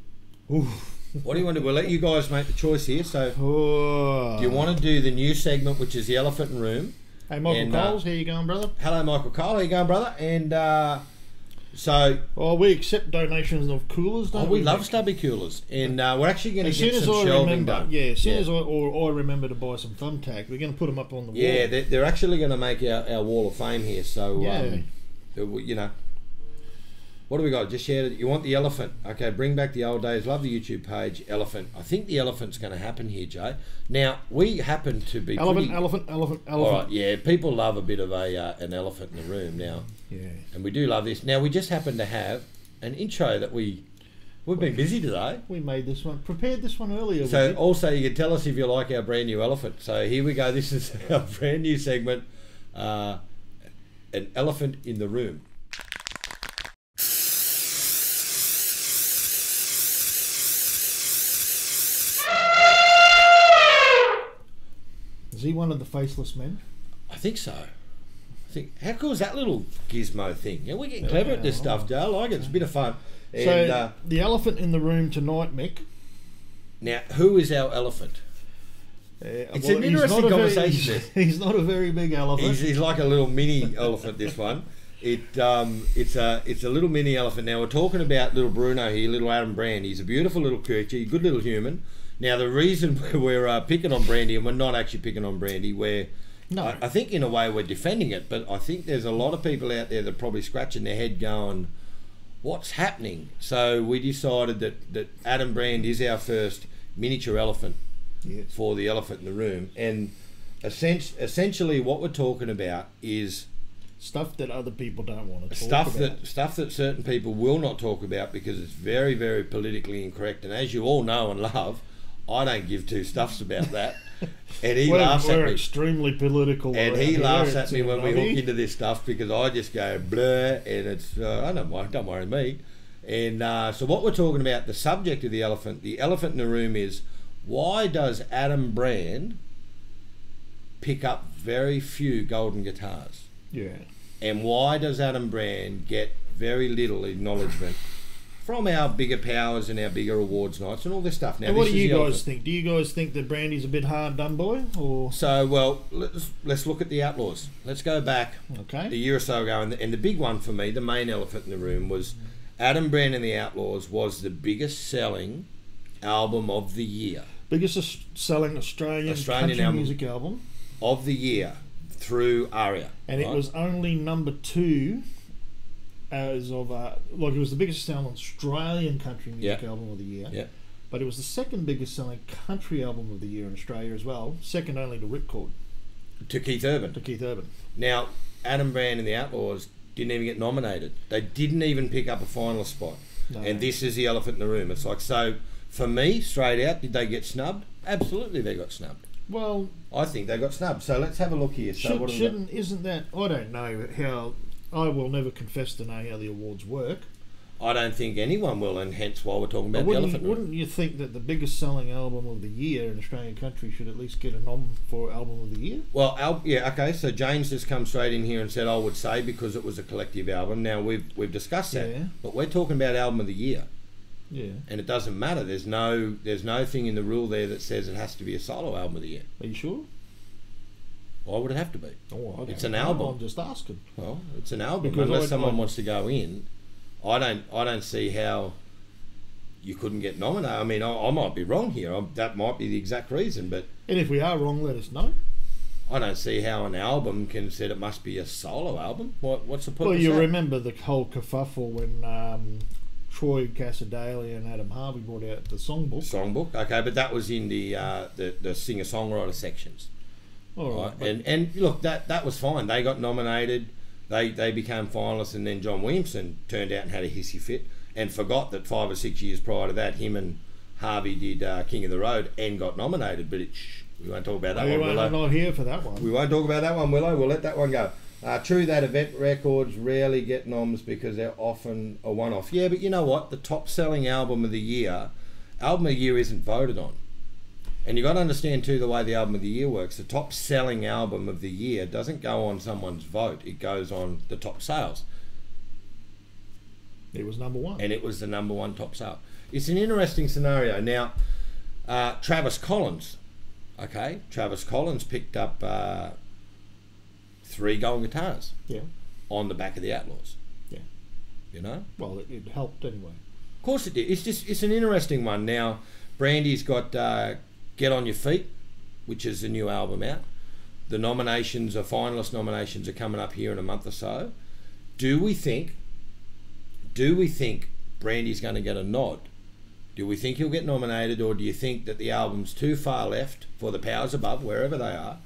Oof. What do you want to do? We'll let you guys make the choice here. So, do you want to do the new segment, which is the elephant in the room? Hey, Michael Coles, how you going, brother? Hello, Michael Cole. How you going, brother? And so... Oh, we accept donations of coolers, don't we? We love stubby coolers. And we're actually going to get some shelving done. Yeah, as soon as I remember to buy some thumbtack, we're going to put them up on the wall. Yeah, they're actually going to make our wall of fame here. So, you know... What do we got? Just shared it. You want the elephant. Okay, bring back the old days. Love the YouTube page. Elephant. I think the elephant's going to happen here, Jay. Now, we happen to be elephant. All right, yeah. People love a bit of an elephant in the room now. Yeah. And we do love this. Now, we just happen to have an intro that we've been busy today. We made this one. Prepared this one earlier. So, also, you can tell us if you like our brand new elephant. So, here we go. This is our brand new segment, An Elephant in the Room. Is he one of the faceless men? I think so. How cool is that little gizmo thing? Yeah, we're getting clever at this stuff, Joe. I like it. It's a bit of fun. And, so, the elephant in the room tonight, Mick. Now, who is our elephant? It's an interesting conversation. He's not a very big elephant. He's like a little mini elephant, this one. It's a little mini elephant. Now, we're talking about little Bruno here, little Adam Brand. He's a beautiful little creature, a good little human. Now, the reason we're picking on Brandy, and we're not actually picking on Brandy, I think in a way we're defending it, but I think there's a lot of people out there that are probably scratching their head going, what's happening? So we decided that Adam Brand is our first miniature elephant for the elephant in the room. And essentially what we're talking about is... stuff that other people don't want to talk about. Stuff that certain people will not talk about because it's very, very politically incorrect. And as you all know and love, I don't give two stuffs about that. And he laughs at me. We're extremely political. And he laughs at me when we hook into this stuff because I just go blur, and it's I don't worry me. And so what we're talking about, the subject of the elephant in the room is, why does Adam Brand pick up very few golden guitars? Yeah. And why does Adam Brand get very little acknowledgement from our bigger powers and our bigger awards nights and all this stuff? Now, and what do you guys think? Do you guys think that Brandy's a bit hard done by? Or? So, well, let's look at the Outlaws. Let's go back a year or so ago. And the big one for me, the main elephant in the room, was Adam Brand and the Outlaws was the biggest selling album of the year. Biggest selling Australian country music album of the year. Through ARIA, and it was only number 2 as of it was the biggest selling Australian country music album of the year. Yeah, but it was the second biggest selling country album of the year in Australia as well, second only to Ripcord. To Keith Urban. Now, Adam Brand and the Outlaws didn't even get nominated. They didn't even pick up a finalist spot. No. And this is the elephant in the room. It's like, so for me, straight out, did they get snubbed? Absolutely, they got snubbed. Well, I think they got snubbed. So let's have a look here. So isn't that? I don't know how. I will never confess to know how the awards work, I don't think anyone will, and hence why we're talking But about the Elephant Room. wouldn't you think that the biggest selling album of the year in Australian country should at least get a nom for album of the year? Well, yeah, okay. So James just come straight in here and said, "I would say because it was a collective album." Now we've discussed that, Yeah. but we're talking about album of the year, Yeah. and it doesn't matter. There's no thing in the rule there that says it has to be a solo album of the year. Are you sure? Why would it have to be? Oh, I don't It's an know. album. I'm just asking. Well, it's an album. Because Unless I- someone wants to go in, I don't see how you couldn't get nominated. I mean, I might be wrong here. That might be the exact reason, but And if we are wrong, let us know. I don't see how an album can said it must be a solo album. What's the purpose? Well, of you that? remember the whole kerfuffle when Troy Cassar-daley and Adam Harvey brought out the songbook. Songbook, okay, but that was in the singer-songwriter sections. All right. Right? And look, that was fine. They got nominated, they became finalists, and then John Williamson turned out and had a hissy fit and forgot that 5 or 6 years prior to that, him and Harvey did King of the Road and got nominated. But we won't talk about that one, Willow. I'm not here for that one. We won't talk about that one, Willow. We'll let that one go. True that event records rarely get noms because they're often a one-off. Yeah, but you know what? The top-selling album of the year isn't voted on. And you've got to understand too the way the album of the year works. The top selling album of the year doesn't go on someone's vote. It goes on the top sales. It was number one. And it was the number one top sale. It's an interesting scenario. Now, Travis Collins. Okay, Travis Collins picked up 3 gold guitars Yeah. on the back of the Outlaws. Yeah. You know? Well, it helped anyway. Of course it did. It's an interesting one. Now, Brandy's got Get On Your Feet, which is a new album out. The finalist nominations are coming up here in a month or so. Do we think Brandy's going to get a nod? Do we think he'll get nominated, or do you think that the album's too far left for the powers above, wherever they are,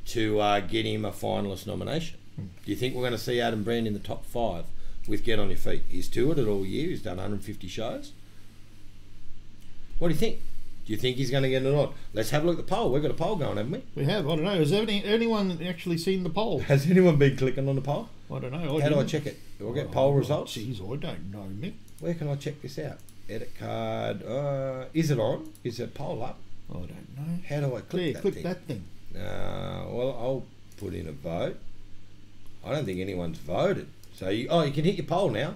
to get him a finalist nomination? Do you think we're going to see Adam Brandy in the top 5 with Get On Your Feet? He's toured it all year. He's done 150 shows. What do you think? Do you think he's going to get a nod? Let's have a look at the poll. We've got a poll going, haven't we? We have. I don't know. Has anyone actually seen the poll? Has anyone been clicking on the poll? I don't know. How do I check it? Do I get poll results? Jeez, I don't know, Mick. Where can I check this out? Edit card. Is it on? Is the poll up? I don't know. How do I click Yeah, that click thing? that thing. Well, I'll put in a vote. I don't think anyone's voted. So you can hit your poll now.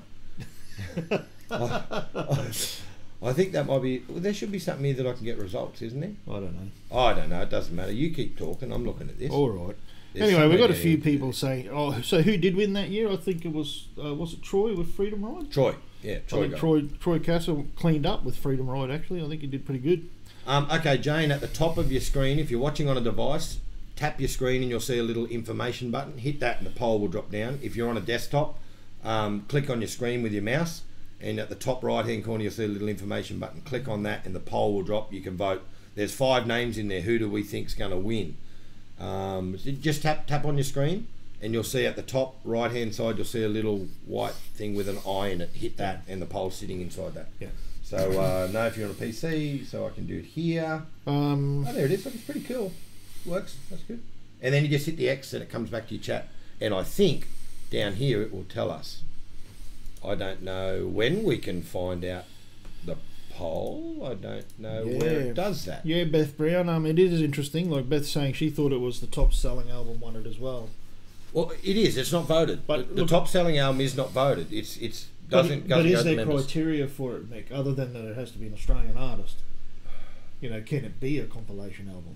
I think that might be. Well, there should be something here that I can get results, isn't there? I don't know. I don't know. It doesn't matter. You keep talking. I'm looking at this. All right. There's Anyway, we've got a something few there. people saying, "Oh, so who did win that year?" I think it was it Troy with Freedom Ride? Troy. Yeah, Troy. I think Troy Castle cleaned up with Freedom Ride. Actually, I think he did pretty good. Okay, Jane, at the top of your screen, if you're watching on a device, tap your screen and you'll see a little information button. Hit that and the poll will drop down. If you're on a desktop, click on your screen with your mouse, and at the top right hand corner you'll see a little information button. Click on that and the poll will drop. You can vote. There's 5 names in there. Who do we think's going to win? So just tap on your screen and you'll see at the top right hand side you'll see a little white thing with an eye in it. Hit that and the poll's sitting inside that. Yeah. So know if you're on a PC, so I can do it here. Oh, there it is. Look, it's pretty cool. Works. That's good. And then you just hit the X and it comes back to your chat. And I think down here it will tell us. I don't know when we can find out the poll. I don't know where it does that. Yeah, Beth Brown. It is interesting. Like Beth saying, she thought it was the top selling album won it as well. Well, it is. It's not voted. But the look, top selling album is not voted. It's doesn't But go is to there members. criteria for it, Mick? Other than that, it has to be an Australian artist. You know, can it be a compilation album?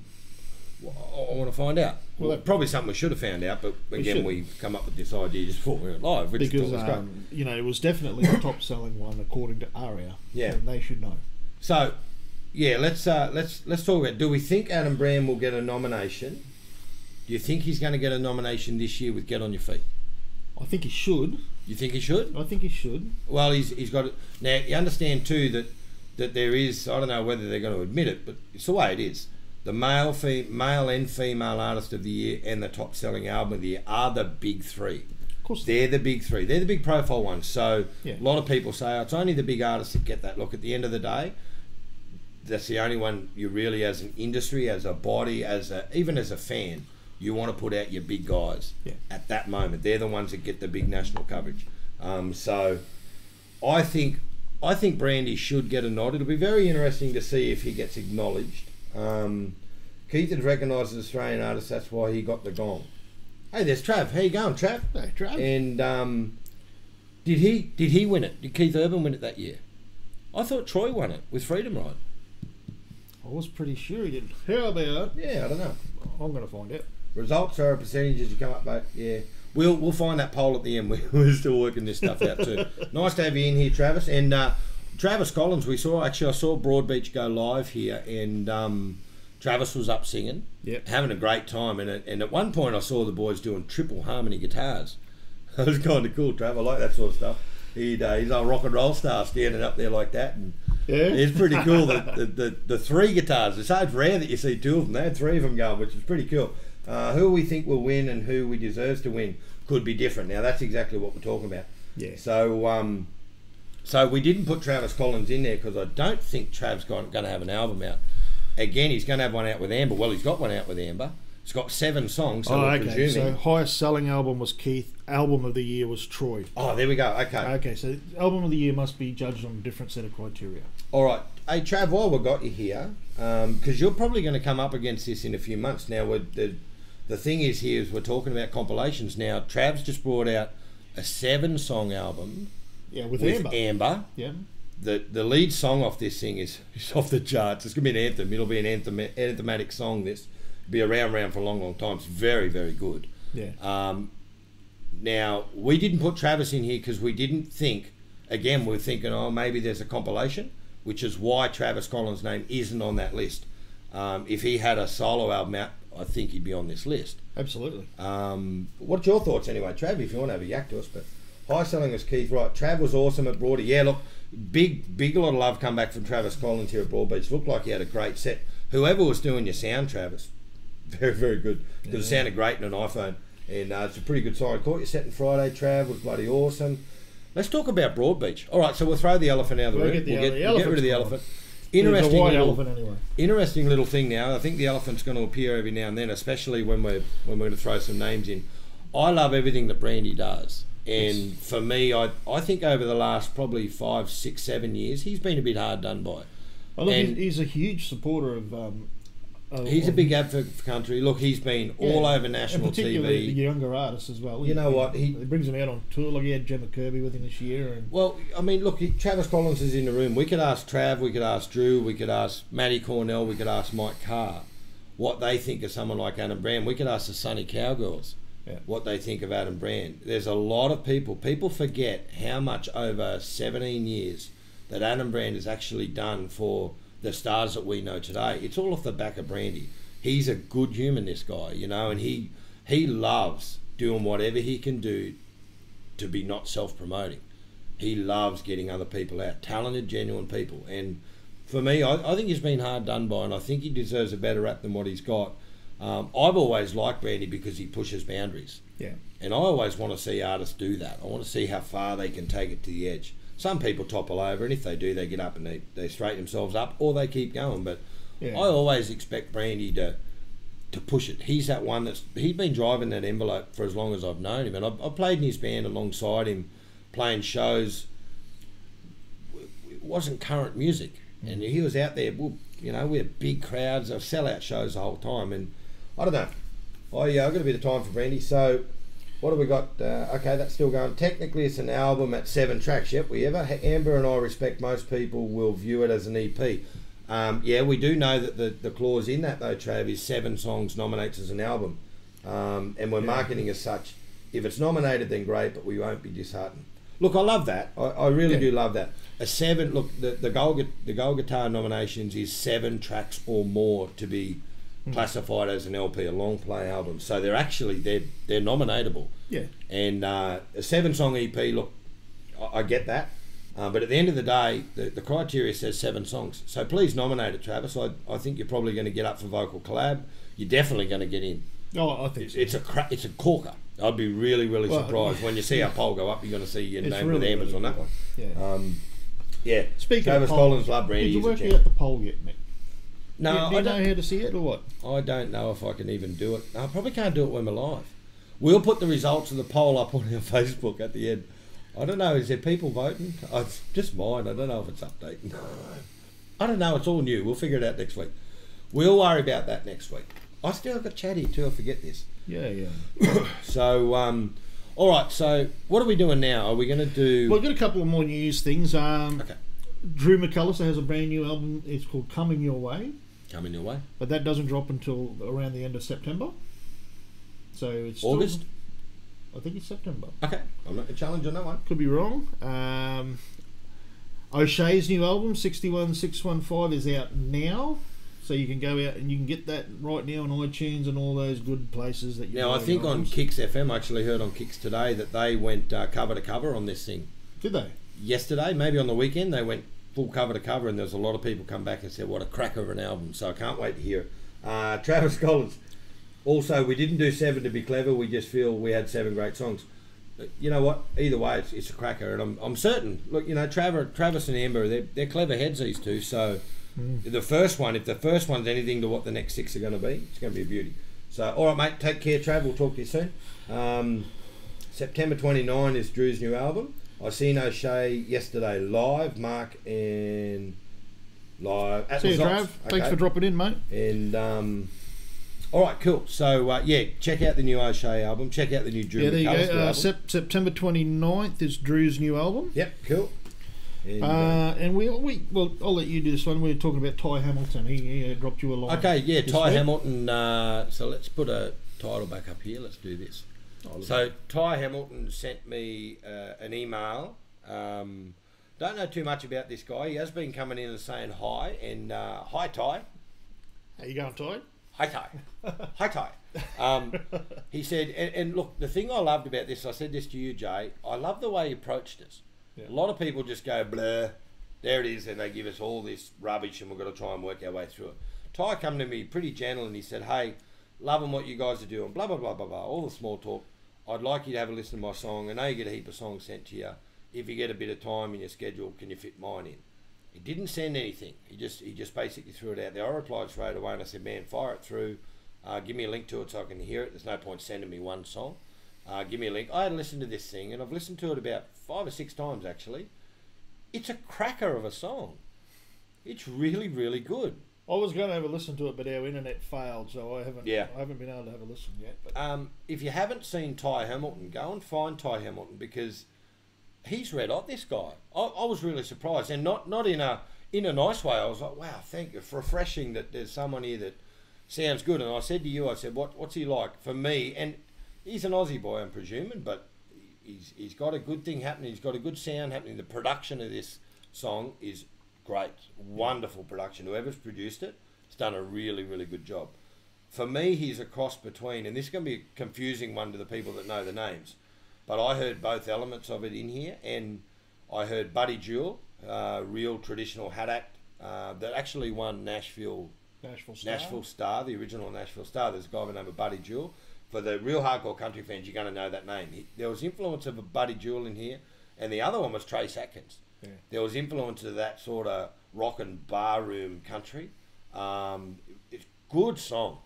Well, I want to find out. Well, probably something we should have found out, but again, we come up with this idea just before we went live, which Because was great. you know, it was definitely the top selling one according to ARIA. Yeah. And they should know. So, yeah, let's talk about. Do we think Adam Brand will get a nomination? Do you think he's going to get a nomination this year with Get On Your Feet? I think he should. You think he should? I think he should. Well, he's got it. Now, you understand too that there is, I don't know whether they're going to admit it, but it's the way it is. The male and female artist of the year and the top selling album of the year are the big 3. Of course. They're the big 3. They're the big profile ones. So Yeah. a lot of people say it's only the big artists that get that look. At the end of the day, that's the only one you really, as an industry, as a body, even as a fan, you want to put out your big guys Yeah. at that moment. They're the ones that get the big national coverage. So I think Brandy should get a nod. It'll be very interesting to see if he gets acknowledged. Keith had recognised as Australian artist. That's why he got the gong. Hey, there's Trav. How you going, Trav? Hey, Trav. And did he win it? Did Keith Urban win it that year? I thought Troy won it with Freedom Ride. I was pretty sure he did. How about? Yeah, I don't know. I'm going to find out. Results are a percentage as you come up, but yeah, we'll find that poll at the end. We're still working this stuff out too. Nice to have you in here, Travis. And Travis Collins, I saw Broadbeach go live here, and Travis was up singing, having a great time. And at one point, I saw the boys doing triple harmony guitars. That was kind of cool, Trav. I like that sort of stuff. He's a rock and roll star standing up there like that, and it's pretty cool. The three guitars. It's so rare that you see two of them. They had three of them going, which is pretty cool. Who we think will win and who we deserve to win could be different. Now that's exactly what we're talking about. Yeah. So we didn't put Travis Collins in there because I don't think Trav's going to have an album out. Again, he's going to have one out with Amber. Well, he's got one out with Amber. It's got 7 songs. So we're presuming. So highest selling album was Keith. Album of the year was Troy. Oh, there we go. Okay. Okay, so album of the year must be judged on a different set of criteria. All right. Hey, Trav, while we've got you here, because you're probably going to come up against this in a few months. Now, the thing is here is we're talking about compilations now. Trav's just brought out a 7-song album. Yeah, with Amber. Yeah. The lead song off this thing is off the charts. It's going to be an anthem. It'll be an anthematic song. This be around for a long time. It's very, very good. Yeah. Now we didn't put Travis in here because we didn't think. Again, we're thinking, oh, maybe there's a compilation, which is why Travis Collins' name isn't on that list. If he had a solo album out, I think he'd be on this list. Absolutely. What's your thoughts anyway, Trav? If you want to have a yak to us, but high selling was Keith. Right, Trav was awesome at Broady. Yeah, look, big lot of love come back from Travis Collins here at Broadbeach. Looked like he had a great set. Whoever was doing your sound, Travis, very, very good. Because it sounded great on an iPhone. And it's a pretty good sign. Caught your set on Friday, Trav. Was bloody awesome. Let's talk about Broadbeach. All right, so we'll throw the elephant out of the room. We'll get rid of the elephant. Interesting little thing now. I think the elephant's going to appear every now and then, especially when we're going to throw some names in. I love everything that Brandy does. And for me, I think over the last probably 5, 6, 7 years, he's been a bit hard done by. He's a huge supporter of... he's a big advocate for country. Look, he's been all over national and particularly TV. The younger artists as well. You know what? He brings them out on tour. Like he had Gemma Kirby with him this year. And well, I mean, look, Travis Collins is in the room. We could ask Trav, we could ask Drew, we could ask Matty Cornell, we could ask Mike Carr what they think of someone like Adam Brand. We could ask the Sunny Cowgirls what they think of Adam Brand. There's a lot of people forget how much over 17 years that Adam Brand has actually done for the stars that we know today. It's all off the back of Brandy. He's a good human, this guy, you know, and he loves doing whatever he can do to be not self-promoting. He loves getting other people out, talented, genuine people. And for me, I think he's been hard done by, and I think he deserves a better rap than what he's got. I've always liked Brandy because he pushes boundaries. Yeah. And I always want to see artists do that. I want to see how far they can take it to the edge. Some people topple over, and if they do, they get up and they straighten themselves up, or they keep going. But I always expect Brandy to push it. He's that one he's been driving that envelope for as long as I've known him, and I've played in his band alongside him, playing shows. It wasn't current music, and he was out there. You know, we had big crowds, sellout shows the whole time, and I don't know. I've got a bit of time for Brandy, so. What have we got? Okay, that's still going. Technically, it's an album at 7 tracks. Yep, Amber and I respect most people will view it as an EP. We do know that the clause in that, though, Trav, is 7 songs nominates as an album. And we're marketing as such. If it's nominated, then great, but we won't be disheartened. Look, I love that. I really do love that. A 7, look, the gold guitar nominations is 7 tracks or more to be classified as an LP, a long play album. So they're nominatable. Yeah. And a 7-song EP, look, I get that. But at the end of the day, the criteria says 7 songs. So please nominate it, Travis. I think you're probably going to get up for vocal collab. You're definitely going to get in. Oh, I think so. It's a corker. I'd be really, really surprised when you see our poll go up. You're going to see your name with Amber's on that one. Yeah. Speaking Travis of Collins, love Brandy. Did you work out the poll yet, Mick? No, do you know how to see it or what? I don't know if I can even do it. I probably can't do it when we're live. We'll put the results of the poll up on our Facebook at the end. I don't know. Is there people voting? Oh, it's just mine. I don't know if it's updating. I don't know. It's all new. We'll figure it out next week. We'll worry about that next week. I still got chatty too. I forget this. Yeah. So, all right. So, what are we doing now? Are we going to do? Well, I've got a couple of more news things. Okay. Drew McAllister has a brand new album. It's called Coming Your Way. Coming your way. But that doesn't drop until around the end of September. So it's still, August? I think it's September. Okay. I'm not going to challenge on that one. Could be wrong. O'Shea's new album, 61615, is out now. So you can go out and you can get that right now on iTunes and all those good places that you Now, I buy think on albums. Kicks FM, I actually heard on Kicks today that they went cover to cover on this thing. Did they? Yesterday, maybe on the weekend, they went full cover to cover, and there's a lot of people come back and said, what a cracker of an album. So I can't wait to hear it. Travis Collins. Also, we didn't do 7 to be clever. We just feel we had 7 great songs. But you know what? Either way, it's a cracker, and I'm certain. Look, you know, Travis and Amber, they're clever heads, these two. So the first one, if the first one's anything to what the next 6 are going to be, it's going to be a beauty. So, all right, mate. Take care, Trav. We'll talk to you soon. September 29 is Drew's new album. I seen O'Shea yesterday live, Mark and live at See you, the Trav. Zots. Thanks for dropping in, mate. And all right, cool. So yeah, check out the new O'Shea album. Check out the new Drew Yeah, there you McAllister go. album. September 29th is Drew's new album. Yep, cool. And, And well, I'll let you do this one. We were talking about Ty Hamilton. He dropped you a line. okay, yeah, this Ty week. Hamilton. So let's put a title back up here. Let's do this. So Ty Hamilton sent me an email. Don't know too much about this guy. He has been coming in and saying hi. And hi, Ty. How you going, Ty? Hi, Ty. Hi, Ty. He said, and look, the thing I loved about this, I said this to you, Jay, I love the way he approached us. Yeah. A lot of people just go, blur, there it is, and they give us all this rubbish and we've got to try and work our way through it. Ty come to me pretty gentle and he said, hey, loving what you guys are doing, blah, blah, blah, blah, blah, all the small talk. I'd like you to have a listen to my song. I know you get a heap of songs sent to you. If you get a bit of time in your schedule, can you fit mine in? He didn't send anything. He just basically threw it out there. I replied straight away and I said, man, fire it through. Give me a link to it so I can hear it. There's no point sending me one song. Give me a link. I had listened to this thing and I've listened to it about 5 or 6 times actually. It's a cracker of a song. It's really, really good. I was going to have a listen to it, but our internet failed, so I haven't. Yeah. I haven't been able to have a listen yet. But If you haven't seen Ty Hamilton, go and find Ty Hamilton because he's red hot. This guy, I was really surprised, and not in a nice way. I was like, wow, thank you. It's refreshing that there's someone here that sounds good. And I said to you, I said, what's he like? For me, and he's an Aussie boy, I'm presuming, but he's got a good thing happening. He's got a good sound happening. The production of this song is great, wonderful production. Whoever's produced it has done a really, really good job. For me, he's a cross between, and this is going to be a confusing one to the people that know the names, but I heard both elements of it in here, and I heard Buddy Jewell, real traditional hat act, that actually won Nashville Star, the original Nashville Star. There's a guy by the name of Buddy Jewell. For the real hardcore country fans, you're going to know that name. There was influence of a Buddy Jewell in here, and the other one was Trace Atkins. Yeah. There was influence of that sort of rock and barroom country. It's good song,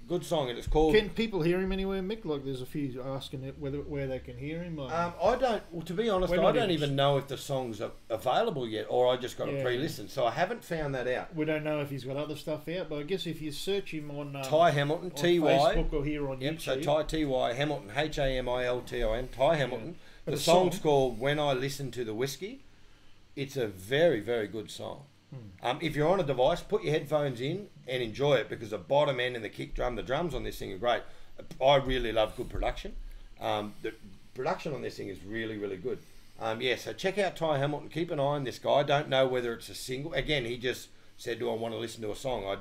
good song, and it's called. Can people hear him anywhere, Mick? Like, there's a few asking it where they can hear him. Like, I don't. Well, to be honest, I don't even know if the songs are available yet, or I just got a pre-listen, so I haven't found that out. we don't know if he's got other stuff out, but I guess if you search him on Ty Hamilton, on Ty. Facebook or here on Yep. YouTube. So Ty Ty Hamilton, Hamilton, Ty Hamilton. And The the song's song- called "When I Listen to the Whiskey." It's a very, very good song. If you're on a device, put your headphones in and enjoy it because the bottom end and the kick drum, the drums on this thing are great. I really love good production. The production on this thing is really, really good. So check out Ty Hamilton. Keep an eye on this guy. I don't know whether it's a single. Again, he just said, do I want to listen to a song?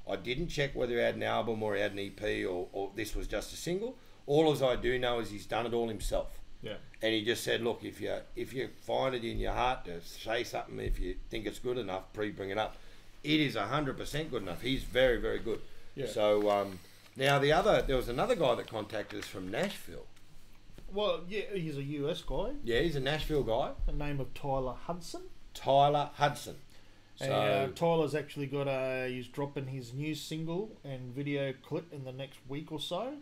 I didn't check whether he had an album or he had an EP or this was just a single. All as I do know is he's done it all himself. Yeah. And he just said, look, if you find it in your heart to say something, if you think it's good enough, bring it up. It is 100% good enough. He's very, very good. Yeah. So now there was another guy that contacted us from Nashville. Well, yeah, he's a US guy. Yeah, he's a Nashville guy. The name of Tyler Hudson. Tyler Hudson. So And Tyler's actually got he's dropping his new single and video clip in the next week or so.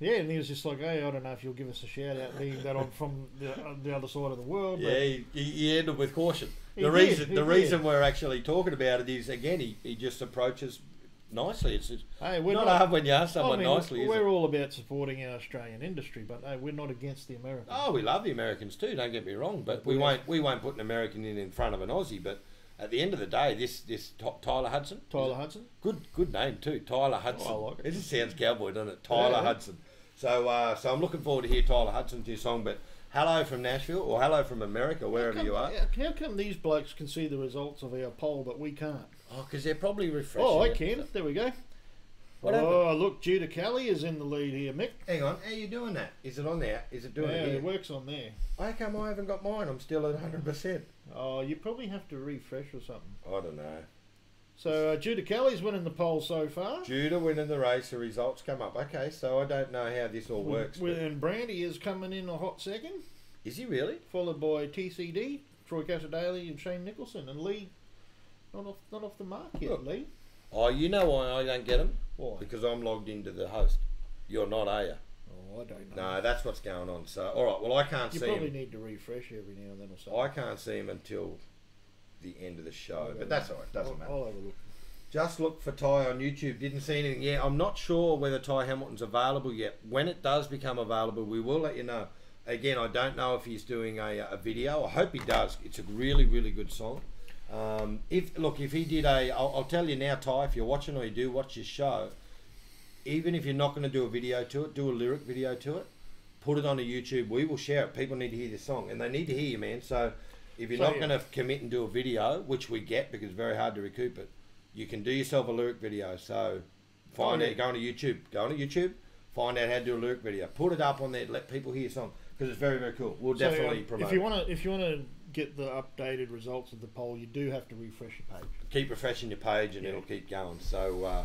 Yeah, and he was just like, hey, I don't know if you'll give us a shout out being that I'm from the other side of the world. Yeah, he ended with caution. He The did. reason we're actually talking about it is, again, he just approaches nicely. It's Hey, we're not hard when you ask someone nicely, is we're it? all about supporting our Australian industry, but hey, we're not against the Americans. Oh, we love the Americans too, don't get me wrong, but we won't put an American in front of an Aussie, but at the end of the day, this Tyler Hudson. Tyler Hudson. Good name too, Tyler Hudson. Oh, I like it. It just sounds cowboy, doesn't it? Tyler Hudson. So so I'm looking forward to hear Tyler Hudson's new song, but hello from Nashville, or hello from America, wherever you are. How come these blokes can see the results of our poll, but we can't? Oh, because they're probably refreshing. Oh, I it. can. There we go. What Oh, look, Judah Kelly is in the lead here, Mick. Hang on, how you doing that? Is it on there? Is it doing Yeah, it here? it works on there. How come I haven't got mine? I'm still at 100%. Oh, you probably have to refresh or something. I don't know. So Judah Kelly's winning the poll so far. Judah winning the race, the results come up. Okay, so I don't know how this all works. But And Brandy is coming in a hot second, is he really? followed by TCD, Troy Cassar-daley and Shane Nicholson. And Lee, not off the mark yet, Look. Lee. Oh, you know why I don't get him? Why? Because I'm logged into the host. You're not, are you? Oh, I don't know. No, that's what's going on. So, all right. Well, I can't You see probably him. need to refresh every now and then or something. I can't see him until the end of the show. But that's all right. Doesn't matter. I'll have a look. Just look for Ty on YouTube. Didn't see anything yet. I'm not sure whether Ty Hamilton's available yet. When it does become available, we will let you know. Again, I don't know if he's doing a video. I hope he does. It's a really, really good song. If he did I'll tell you now, Ty, if you're watching or you do watch this show, even if you're not going to do a video to it, do a lyric video to it, put it on a YouTube. We will share it. People need to hear this song, and they need to hear you, man. So if you're not going to commit and do a video, which we get because it's very hard to recoup it, you can do yourself a lyric video. So find out, go on to YouTube, find out how to do a lyric video, put it up on there, let people hear your song because it's very, very cool. We'll definitely promote. If you want to get the updated results of the poll, you do have to refresh your page. Keep refreshing your page, and it'll keep going. So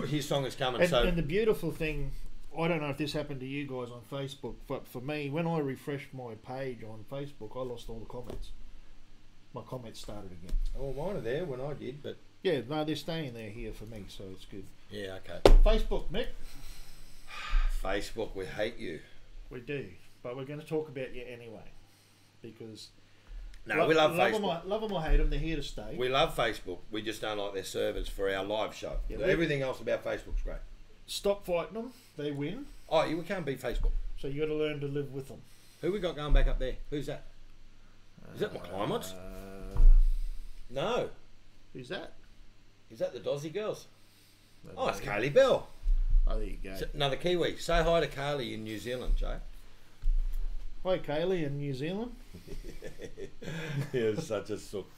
his song is coming. And the beautiful thing, I don't know if this happened to you guys on Facebook, but for me, when I refreshed my page on Facebook, I lost all the comments. My comments started again. Oh, mine are there when I did, but Yeah, no, they're staying there here for me, so it's good. yeah, okay. Facebook, Mick, Facebook, we hate you. we do, but we're going to talk about you anyway, because No, we love Facebook. Love them or hate them, they're here to stay. We love Facebook. We just don't like their servers for our live show. Yeah, Everything else about Facebook's great. Stop fighting them, they win. Oh, we can't beat Facebook. So you got to learn to live with them. Who we got going back up there? Who's that? Is that McClymonds? No. Who's that? Is that the Dozzy girls? No, Oh, it's no. Kaylee Bell. Oh, there you go. It's another Kiwi. Say hi to Carly in New Zealand, Jay. Hi, Kaylee in New Zealand. You're such a sook.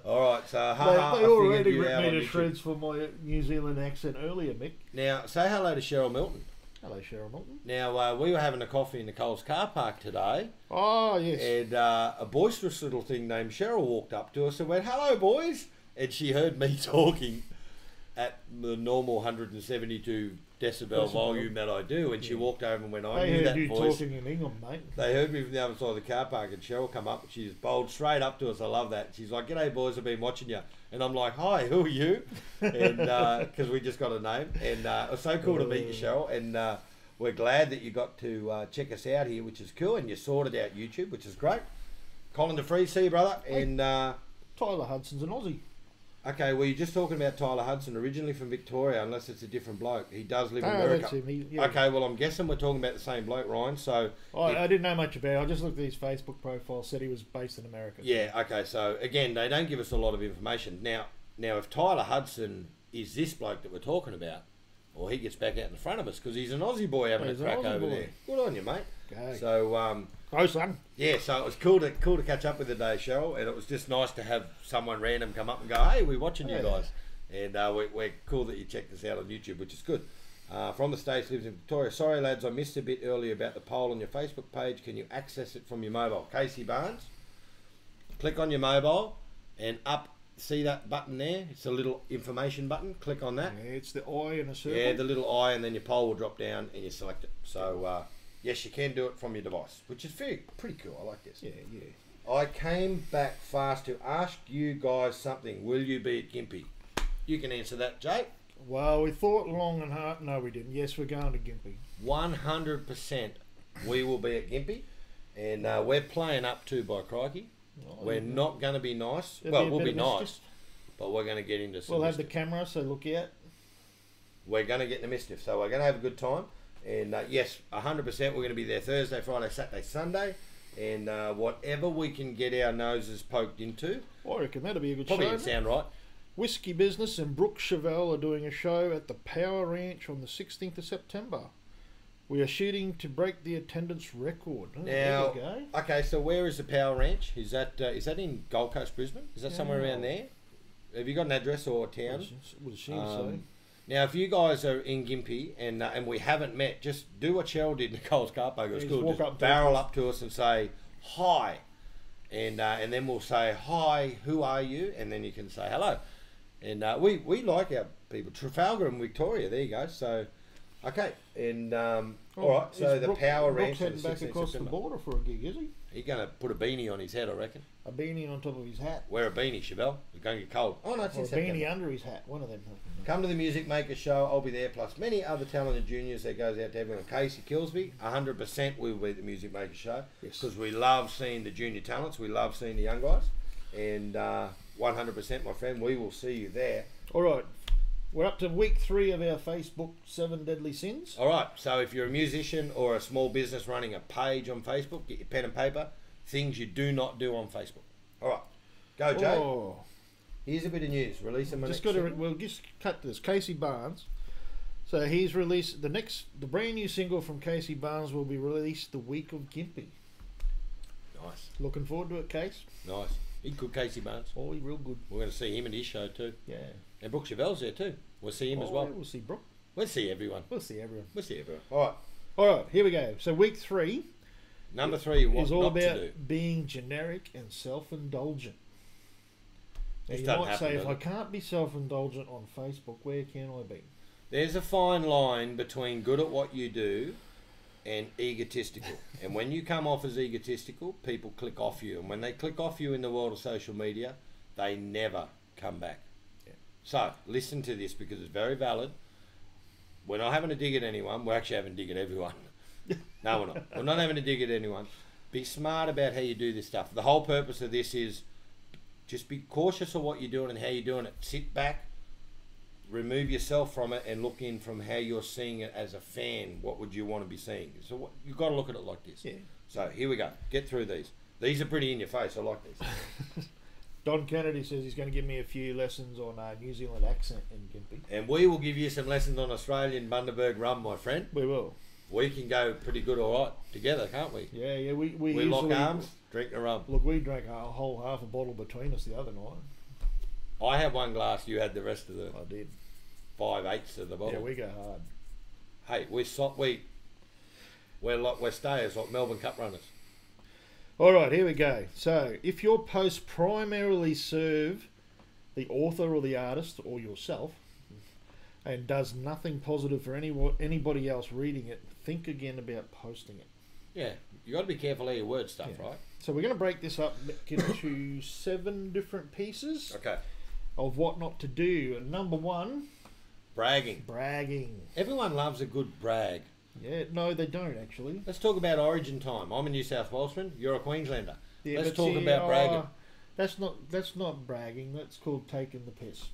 All right, so They I figured already you out ripped me on to YouTube. shreds for my New Zealand accent earlier, Mick. Now, say hello to Cheryl Milton. Hello, Cheryl Milton. Now, we were having a coffee in Nicole's car park today, Oh, yes. and a boisterous little thing named Cheryl walked up to us and went, "Hello, boys," and she heard me talking at the normal 172 decibel volume that I do, and she walked over and went, "I They knew heard that you voice." talking in England, mate. They heard me from the other side of the car park, and Cheryl come up, and she just bowled straight up to us. I love that. She's like, "G'day, boys, I've been watching you." And I'm like, "Hi, who are you?" And because we just got a name, and it was so cool to meet you, Cheryl. And we're glad that you got to check us out here, which is cool, and you sorted out YouTube, which is great. Colin DeFreeze, see you, brother. And Tyler Hudson's an Aussie. okay, well, you're just talking about Tyler Hudson, originally from Victoria, unless it's a different bloke. He does live in No, America. that's him. Yeah. Okay, well, I'm guessing we're talking about the same bloke, Ryan. So I didn't know much about it. I just looked at his Facebook profile, said he was based in America. yeah, okay. So again, they don't give us a lot of information. Now, if Tyler Hudson is this bloke that we're talking about, or he gets back out in front of us because he's an Aussie boy having He's a an crack Aussie over boy. there. Good on you, mate. Okay. So Go, son. yeah, so it was cool to catch up with today, Cheryl, and it was just nice to have someone random come up and go, "Hey, we're watching you Yeah. guys," and we're cool that you checked us out on YouTube, which is good. From the States, lives in Victoria. Sorry, lads, I missed a bit earlier about the poll on your Facebook page. Can you access it from your mobile? Casey Barnes, click on your mobile and up. See that button there? It's a little information button. Click on that. Yeah, it's the eye in a circle. Yeah, the little eye, and then your poll will drop down and you select it. So yes, you can do it from your device, which is pretty cool. I like this. Yeah. I came back fast to ask you guys something. Will you be at Gympie? You can answer that, Jay. Well, we thought long and hard. No, we didn't. Yes, we're going to Gympie. 100% we will be at Gympie, and we're playing up to by crikey. Oh, We're yeah. not going to be nice. It'll Well, be a we'll bit be of nice, mischief. but we're going to get into some We'll have the mischief. camera, so look out. We're going to get in the mischief, so we're going to have a good time. And yes, 100% we're going to be there Thursday, Friday, Saturday, Sunday, and whatever we can get our noses poked into. I reckon that'll be a good Probably show. didn't sound right. Whiskey Business and Brooke Chevelle are doing a show at the Power Ranch on the 16th of September. We are shooting to break the attendance record. Oh, there Now, we go. okay, so where is the Power Ranch? Is that in Gold Coast, Brisbane? Is that somewhere around there? Have you got an address or a town? Would assume so. Now, if you guys are in Gympie and we haven't met, just do what Cheryl did in Cole's car park. It was Yeah, cool. just walk Just up to barrel us. up to us and say hi, and then we'll say hi. Who are you? And then you can say hello. And we like our people. Trafalgar and Victoria. There you go. So, okay. And all right. So Is the Brooke- Power Brooke's Ranch on the heading back 16th across the September. border for a gig, is he? He's going to put a beanie on his head, I reckon. A beanie on top of his hat. Wear a beanie, Chevelle. It's going to get cold. Oh no, it's Or in a September. beanie under his hat. One of them. Come to the Music Maker show. I'll be there, plus many other talented juniors. That goes out to everyone. Casey Kilsby, 100% we will be at the Music Maker show. Yes. Because we love seeing the junior talents. We love seeing the young guys. And 100%, my friend, we will see you there. All right. We're up to week 3 of our Facebook 7 Deadly Sins. All right. So if you're a musician or a small business running a page on Facebook, get your pen and paper. Things you do not do on Facebook. All right. Go, Jay. Oh, Here's a bit of news. Release them. just got to. We'll just cut to this. Casey Barnes. So he's released the brand new single from Casey Barnes will be released the week of Gympie. Nice. Looking forward to it, Case. Nice. He good, Casey Barnes. Oh, he's real good. We're going to see him at his show too. Yeah. And Brooke Chevelle's there too. We'll see him as well. Yeah, we'll see Brooke. We'll see everyone. We'll see everyone. We'll see everyone. All right. All right, here we go. So week 3 Number 3, what is all not about to do. being generic and self-indulgent. Now, This you doesn't might happen, say, if does I it? can't be self-indulgent on Facebook, where can I be? There's a fine line between good at what you do and egotistical. And when you come off as egotistical, people click off you. And when they click off you in the world of social media, they never come back. Yeah. So, listen to this because it's very valid. We're not having a dig at anyone. We're actually having a dig at everyone. No, we're not. We're not having a dig at anyone. Be smart about how you do this stuff. The whole purpose of this is just be cautious of what you're doing and how you're doing it. Sit back, remove yourself from it, and look in from how you're seeing it as a fan. What would you want to be seeing? So you've got to look at it like this. Yeah. So here we go. Get through these. These are pretty in your face. I like these. Don Kennedy says he's going to give me a few lessons on New Zealand accent in Gympie. And we will give you some lessons on Australian Bundaberg rum, my friend. We will. We can go pretty good all right together, can't we? Yeah, yeah. We We lock usually, arms, drink the rum. Look, we drank a whole half a bottle between us the other night. I had one glass, you had the rest of the I did. 5/8 of the bottle. Yeah, we go hard. Hey, we're stayers like Melbourne Cup runners. All right, here we go. So, if your posts primarily serve the author or the artist or yourself and does nothing positive for anybody else reading it, think again about posting it. Yeah, you got to be careful how you word stuff, Yeah. right? So we're going to break this up into 7 different pieces Okay. of what not to do. And number 1, Bragging. bragging. Everyone loves a good brag. Yeah, no, they don't actually. Let's talk about origin time. I'm a New South Walesman. You're a Queenslander. Yeah, Let's but talk see, about bragging. That's not bragging. That's called taking the piss.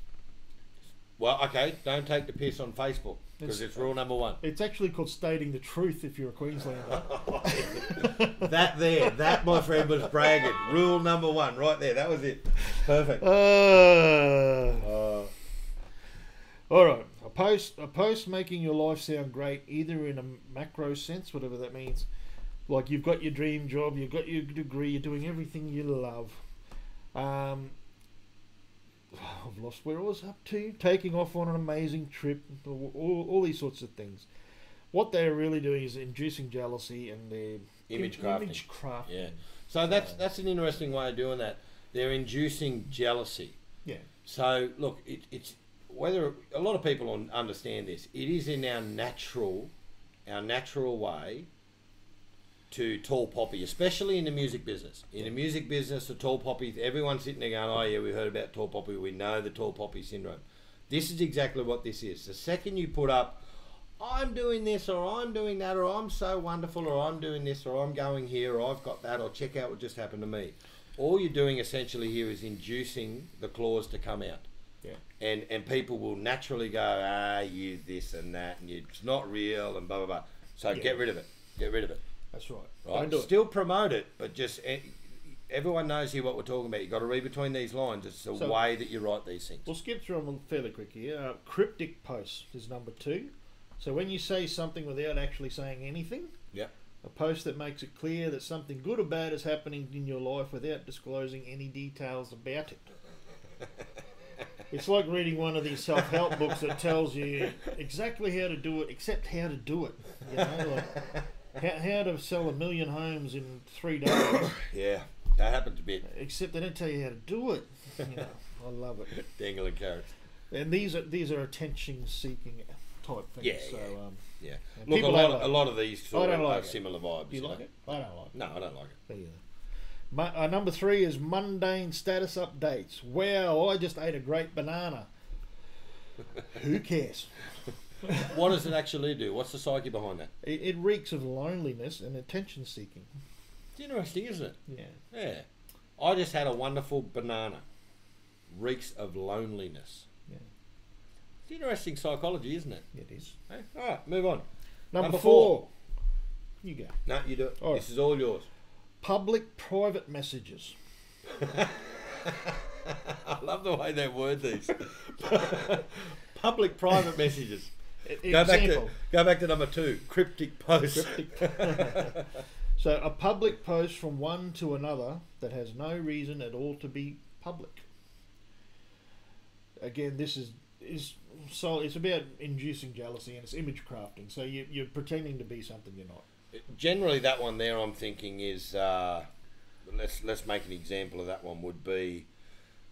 Well, okay, don't take the piss on Facebook because it's rule number 1. It's actually called stating the truth if you're a Queenslander. That, my friend, was bragging. Rule number 1, right there. That was it. Perfect. All right, a post making your life sound great, either in a macro sense, whatever that means, like you've got your dream job, you've got your degree, you're doing everything you love. I've lost where I was up to. Taking off on an amazing trip, all these sorts of things. What they're really doing is inducing jealousy and their Image crafting. Yeah. So that's an interesting way of doing that. They're inducing jealousy. Yeah. So look, it's whether a lot of people understand this. It is in our natural way to tall poppy, especially in the music business. In the music business, the tall poppy, everyone's sitting there going, "Oh yeah, we heard about tall poppy. We know the tall poppy syndrome." This is exactly what this is. The second you put up, I'm doing this, or I'm doing that, or I'm so wonderful, or I'm doing this, or I'm going here, or I've got that, or check out what just happened to me. All you're doing essentially here is inducing the clause to come out. Yeah. And people will naturally go, you this and that, and it's not real, and blah, blah, blah. So Yeah. get rid of it. Get rid of it. That's right. Right? Don't do it. Still promote it, but just everyone knows here what we're talking about. You've got to read between these lines. It's the So- way that you write these things. We'll skip through them fairly quick here. Cryptic posts is number 2. So when you say something without actually saying anything, Yep. a post that makes it clear that something good or bad is happening in your life without disclosing any details about it. It's like reading one of these self-help books that tells you exactly how to do it, except how to do it. You know, like how to sell 1 million homes in 3 days, Yeah, that happens a bit. except they don't tell you how to do it. You know, I love it. Dangling carrots. And these are attention-seeking type things. Yeah, so, yeah. Yeah. and Look, people a don't like lot of these I sort don't of like it. similar vibes. do you know? like it? I don't like it. No, I don't like it. There you go. Number 3 is mundane status updates. Wow, I just ate a great banana. Who cares? What does it actually do? What's the psyche behind that? It reeks of loneliness and attention seeking. It's interesting, isn't it? Yeah. Yeah. I just had a wonderful banana. Reeks of loneliness. Yeah. It's interesting psychology, isn't it? It is. Hey? All right, move on. Number 4. You go. No, you do it. All right. This is all yours. Public private messages. I love the way they word these. Public private messages. Example. Go back to number 2. Cryptic posts. So a public post from one to another that has no reason at all to be public. Again, this is so it's about inducing jealousy and it's image crafting. So you're pretending to be something you're not. Generally, that one there, I'm thinking is let's make an example of that one. Would be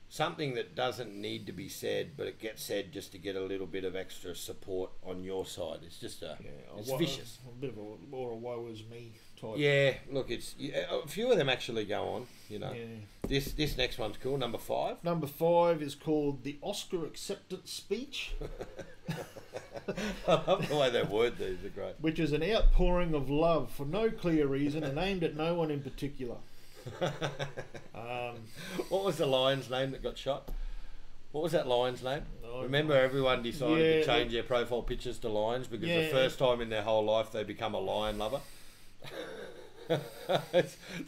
something that doesn't need to be said, but it gets said just to get a little bit of extra support on your side. It's just it's vicious. A bit of a woe is me type. Yeah, look, a few of them actually go on. You know, Yeah. this next one's cool. Number 5. Number 5 is called the Oscar acceptance speech, I love the way they word these. They're great. which is an outpouring of love for no clear reason and aimed at no one in particular. What was the lion's name that got shot? What was that lion's name? No, Remember, everyone decided Yeah, to change their profile pictures to lions because Yeah. the first time in their whole life they become a lion lover.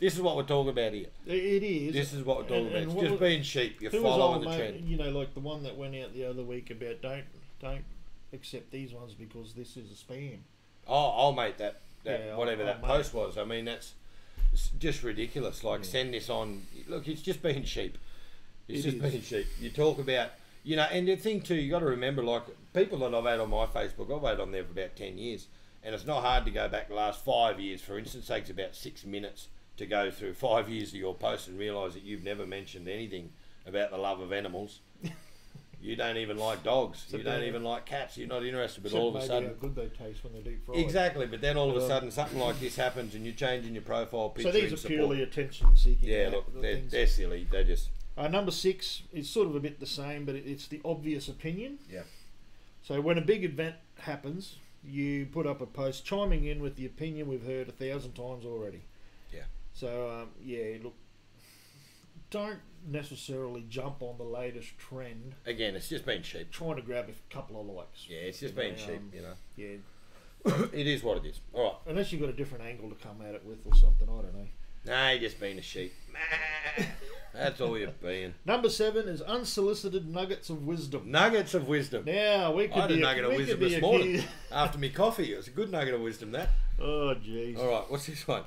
This is what we're talking about here. It is. This is what we're talking And about. It's what just was- being sheep. You're Who was following old the mate, trend. you know, like the one that went out the other week about don't accept these ones because this is a spam. Oh, mate, that Yeah, whatever oh, that mate. post was. I mean, it's just ridiculous. Like, send this on. Look, it's just being sheep. It's It just is. being sheep. You talk about, you know, and the thing too, you got to remember, like, people that I've had on my Facebook, I've had on there for about 10 years, and it's not hard to go back the last 5 years. For instance, it takes about 6 minutes to go through 5 years of your posts and realise that you've never mentioned anything about the love of animals. You don't even like dogs. You don't even like cats. You're not interested. But Except all of a maybe sudden, how good they taste when they're deep fried. exactly. But then all of a sudden, something like this happens, and you're changing your profile picture. So these in are support. purely attention seeking. Yeah, look, they're silly. They're just Number 6 is sort of a bit the same, but it's the obvious opinion. yeah. So when a big event happens, you put up a post chiming in with the opinion we've heard 1,000 times already. Yeah. So look, don't necessarily jump on the latest trend Again, it's just being sheep. trying to grab a couple of likes. Yeah, it's just You know, being sheep. You know, Yeah, it is what it is. All right. unless you've got a different angle to come at it with or something, I don't know. Nah, you're just being a sheep. That's all you're being. Number 7 is unsolicited nuggets of wisdom. Nuggets of wisdom. Now we I could had a be nugget of we wisdom could be this morning accused- after me coffee. It was a good nugget of wisdom. That. Oh jeez. All right. What's this one?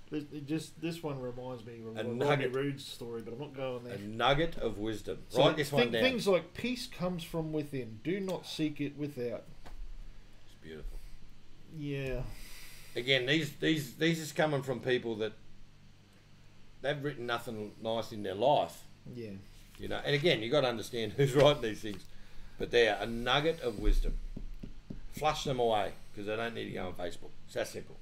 This one reminds me of A a Rodney nugget. Rude's story, but I'm not going there. A nugget of wisdom. So Write this one down. Things like peace comes from within. Do not seek it without. It's beautiful. Yeah. Again, these is coming from people that they've written nothing nice in their life. Yeah. You know, and again, you got to understand who's writing these things, but they are a nugget of wisdom. Flush them away because they don't need to go on Facebook. It's that simple.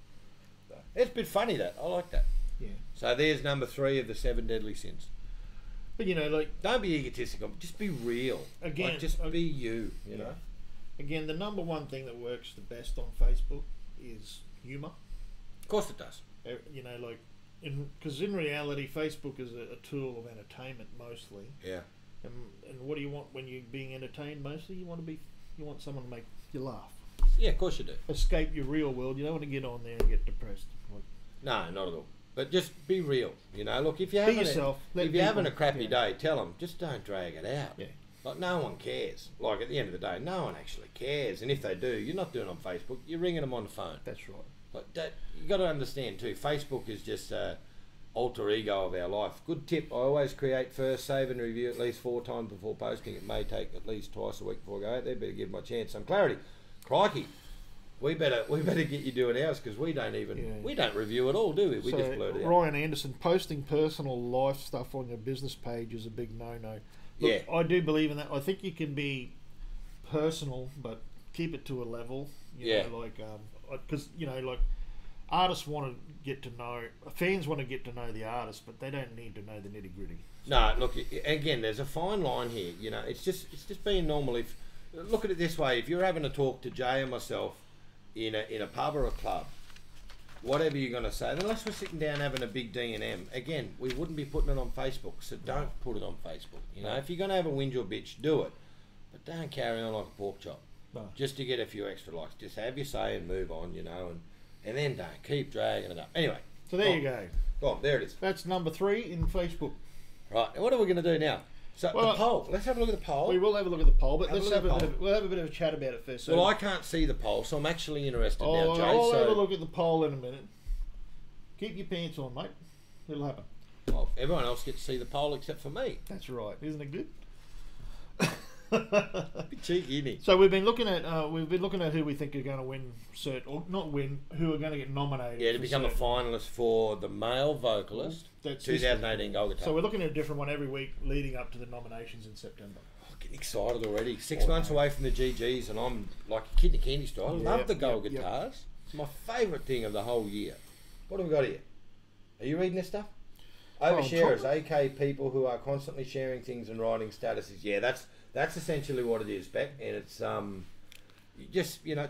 It's a bit funny that I like that. Yeah. So there's number 3 of the 7 deadly sins. But you know, like Don't be egotistical. Just be real. Again, Like, just be you. You know. again, the number one thing that works the best on Facebook is humour. Of course it does. You know, like because in reality, Facebook is a tool of entertainment mostly. Yeah. And what do you want when you're being entertained? Mostly, you want someone to make you laugh, Yeah, of course you do. escape your real world. You don't want to get on there and get depressed. Like, No, not at all. But just be real. You know, look, if you're Be having yourself. Let if you're having a people- crappy yeah. day, tell them. Just don't drag it out. Yeah. Like, no one cares. Like, at the end of the day, no one actually cares. And if they do, you're not doing it on Facebook. You're ringing them on the phone. That's right. Like that, you got to understand too. Facebook is just alter ego of our life. Good tip. I always create first, save and review at least 4 times before posting. It may take at least twice a week before I go out there. Better give my chance some clarity. Crikey, we better get you doing ours because we don't review at all, do we? We So, just blurt it out. Ryan Anderson, posting personal life stuff on your business page is a big no-no. Look, Yeah. I do believe in that. I think you can be personal, but keep it to a level. You know, like because like artists want to get to know fans want to get to know the artist, but they don't need to know the nitty gritty. No, look, again, there's a fine line here. You know, it's just being normal. If look at it this way, if you're having a talk to Jay and myself in a pub or a club, whatever you're going to say, unless we're sitting down having a big D&M, again, we wouldn't be putting it on Facebook. So don't put it on Facebook. You know, if you're going to have a whinge or bitch, do it, but don't carry on like a pork chop. No. Just to get a few extra likes. Just have your say and move on. You know, and then don't keep dragging it up. Anyway. So there you go. Go on, there it is. That's number 3 in Facebook. Right, and what are we going to do now? So Well, the poll. Let's have a look at the poll. We will have a look at the poll, but Have a let's look have at the we'll have a bit of a chat about it first. So Well, I can't see the poll, so I'm actually interested now, I'll Jay. have a So look at the poll in a minute. Keep your pants on, mate. It'll happen. well, everyone else gets to see the poll except for me. That's right. Isn't it good? A bit cheeky, isn't he? So we've been looking at who we think are going to win or not win, who are going to get nominated. Yeah, to for become a certain. finalist for the male vocalist, That's this 2018 Gold Guitar. So we're looking at a different one every week leading up to the nominations in September. I'm getting excited already. 6 months away from the GGs, and I'm like a kid in a candy store. I love the gold yep. guitars. It's my favourite thing of the whole year. What have we got here? Are you reading this stuff? Oversharers, aka people who are constantly sharing things and writing statuses. Yeah, that's essentially what it is, Beck. And it's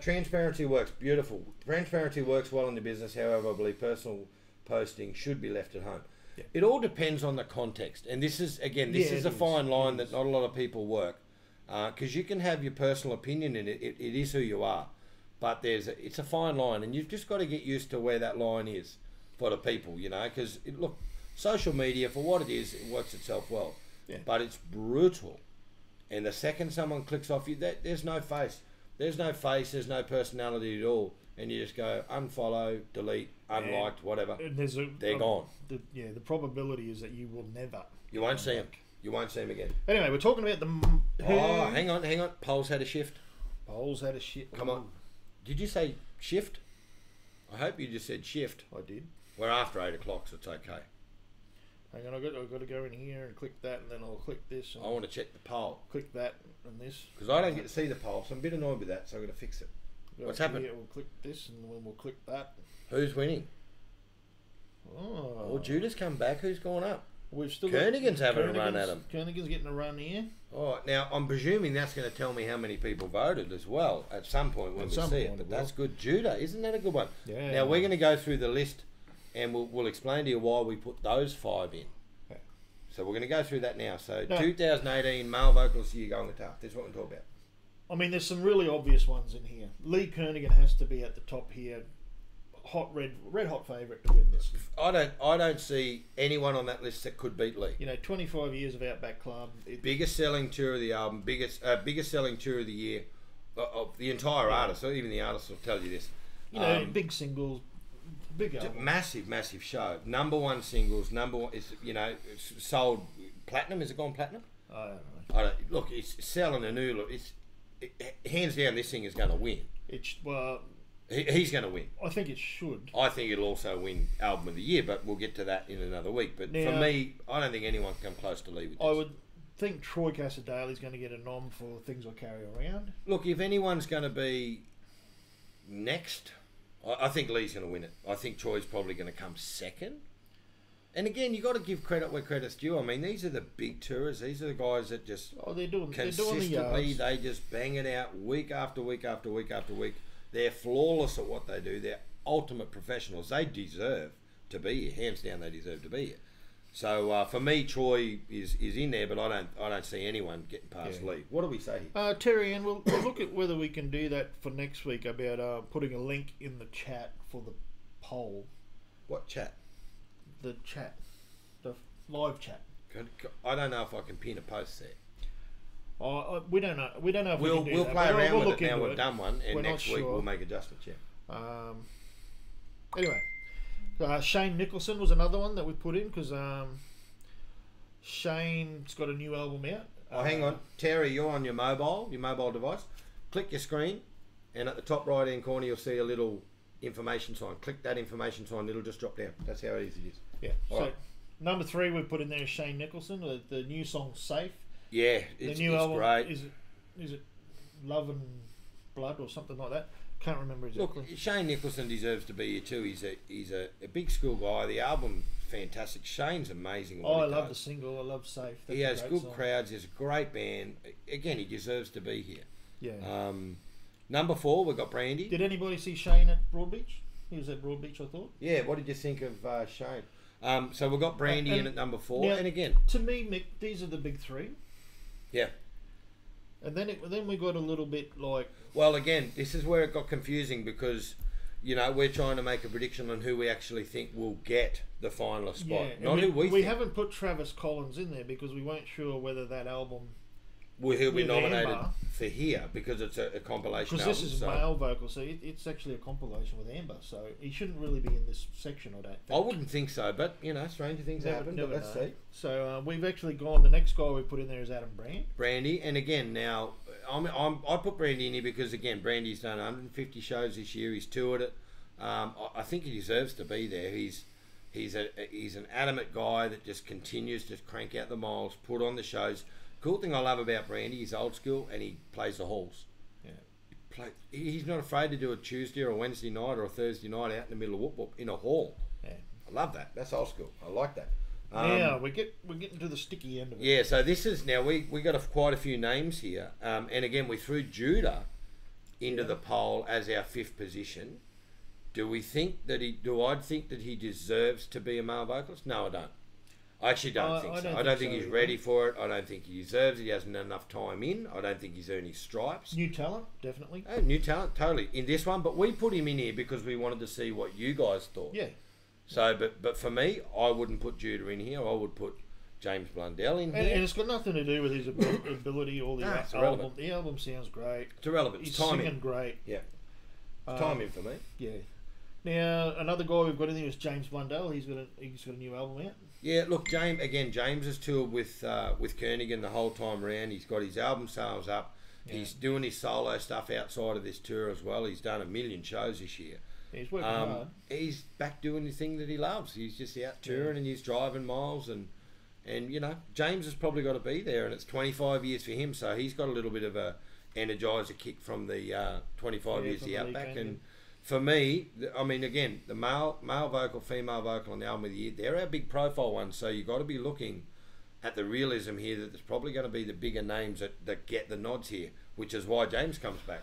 transparency works beautiful. Transparency works well in the business. However, I believe personal posting should be left at home. Yeah. It all depends on the context, and this is a fine line that not a lot of people work, because you can have your personal opinion in it. It is who you are, but it's a fine line, and you've just got to get used to where that line is for the people, you know. Because look, social media for what it is, it works itself well, but it's brutal. And the second someone clicks off you, there's no face. There's no face, there's no personality at all. And you just go unfollow, delete, unliked, whatever. And they're gone. The probability is that you will never. You won't see them. You won't see them again. Anyway, we're talking about the. Oh, hang on. Polls had a shift. Polls had a shit. Come on. Did you say shift? I hope you just said shift. I did. We're after 8 o'clock, so it's okay. Hang on, I've got to go in here and click that, and then I'll click this. And I want to check the poll. click that and this. Because I don't get to see the poll, so I'm a bit annoyed with that, so I've got to fix it. What's happened? We'll click this, and then we'll click that. Who's winning? Oh. Well, Judah's come back. Who's gone up? We've still Kernighan's having a run at him. Kernighan's getting a run here. Oh, now I'm presuming that's going to tell me how many people voted as well at some point when we see it. But that's good. Judah, isn't that a good one? Yeah. Now we're going to go through the list, and we'll explain to you why we put those 5 in. Okay. So we're going to go through that now. So 2018 male vocalist year going guitar. This is what we're talking about. I mean, there's some really obvious ones in here. Lee Kernighan has to be at the top here. Red hot favourite to win this. I don't see anyone on that list that could beat Lee. You know, 25 years of Outback Club. Biggest selling tour of the album, biggest selling tour of the year, of the entire artist. So even the artist will tell you this. You know, big singles, big album. Massive show. Number 1 singles. Number 1 is it's sold platinum. Is it gone platinum? I don't know. Look, it's selling a new look. Hands down, this thing is going to win. He's going to win. I think it should. I think it'll also win Album of the Year, but we'll get to that in another week. But for me, I don't think anyone can come close to Lee with this. I would think Troy Cassar-Daley's going to get a nom for Things I Carry Around. Look, if anyone's going to be next, I think Lee's going to win it. I think Troy's probably going to come second. And again, you got to give credit where credit's due. I mean, these are the big tourists. These are the guys that just They're doing the consistently yards. they just bang it out week after week after week after week. They're flawless at what they do. They're ultimate professionals. They deserve to be here. Hands down, they deserve to be here. So for me, Troy is in there, but I don't see anyone getting past Lee. What do we say here? Terry, and we'll look at whether we can do that for next week about putting a link in the chat for the poll. What chat? The chat, the live chat. I don't know if I can pin a post there. We don't know. We don't know if we can do We'll that, play but around we'll with it now. into We've done one, and We're not next week sure. we'll make adjustments. Yeah. Anyway, Shane Nicholson was another one that we put in because Shane's got a new album out. Oh, hang on, Terry, you're on your mobile device. Click your screen, and at the top right hand corner you'll see a little information sign. Click that information sign; it'll just drop down. That's how easy it is. Yeah. All So right. number 3 we put in there is Shane Nicholson. The new song "Safe." Yeah, The it's new album great. is it Love and Blood or something like that? Can't remember Look, exactly. Shane Nicholson deserves to be here too. He's a big school guy. The album, fantastic. Shane's amazing. At what I he love the does. single. I love "Safe." That's He a has great good song. crowds. He's a great band. Again, he deserves to be here. Yeah. Number 4, we've got Brandy. Did anybody see Shane at Broadbeach? He was at Broadbeach, I thought. Yeah, what did you think of Shane? So we've got Brandy And- in at number 4. now- And again, To me, Mick, these are the big 3. yeah. And then we got a little bit like Well, again, this is where it got confusing because, we're trying to make a prediction on who we actually think will get the finalist spot. and Not who we think. haven't put Travis Collins in there because we weren't sure whether that album Well, he'll be with nominated Amber. for here because it's a compilation because album. this is so male vocal, so it's actually a compilation with Amber, so he shouldn't really be in this section. I don't think. I wouldn't think so, but stranger things happen. But let's know. see. So we've actually gone. The next guy we put in there is Adam Brand. Brandy, and again now, I put Brandy in here because again, Brandy's done 150 shows this year. He's toured it. I think he deserves to be there. He's an adamant guy that just continues to crank out the miles, put on the shows. Cool thing I love about Brandy, he's old school and he plays the halls. Yeah. He's not afraid to do a Tuesday or a Wednesday night or a Thursday night out in the middle of whoop in a hall. Yeah. I love that. That's old school. I like that. Now we're getting to the sticky end of it. Yeah, so this is now we got quite a few names here, and again we threw Judah into the poll as our 5th position. Do we think that I think that he deserves to be a male vocalist? No, I don't. I actually don't think so. I don't think he's ready for it. I don't think he deserves it. He hasn't had enough time in. I don't think he's earned his stripes. New talent, definitely. Oh, new talent, totally in this one. But we put him in here because we wanted to see what you guys thought. Yeah. So, but for me, I wouldn't put Judah in here. I would put James Blundell in here. And it's got nothing to do with his ability or the it's album. irrelevant. The album sounds great. It's irrelevant. He's It's timing. singing great. Yeah. It's timing for me. Yeah. Now another guy we've got in there is James Blundell. He's got a new album out. Yeah, look, James has toured with Kernighan the whole time around. He's got his album sales up. Yeah. He's doing his solo stuff outside of this tour as well. He's done 1 million shows this year. Yeah, he's working hard. He's back doing the thing that he loves. He's just out touring and he's driving miles and James has probably got to be there, and it's 25 years for him, so he's got a little bit of a energizer kick from the 25 years he Outback. And for me, I mean, again, the male vocal, female vocal on the album of the year, they're our big profile ones, so you've got to be looking at the realism here that there's probably going to be the bigger names that get the nods here, which is why James comes back.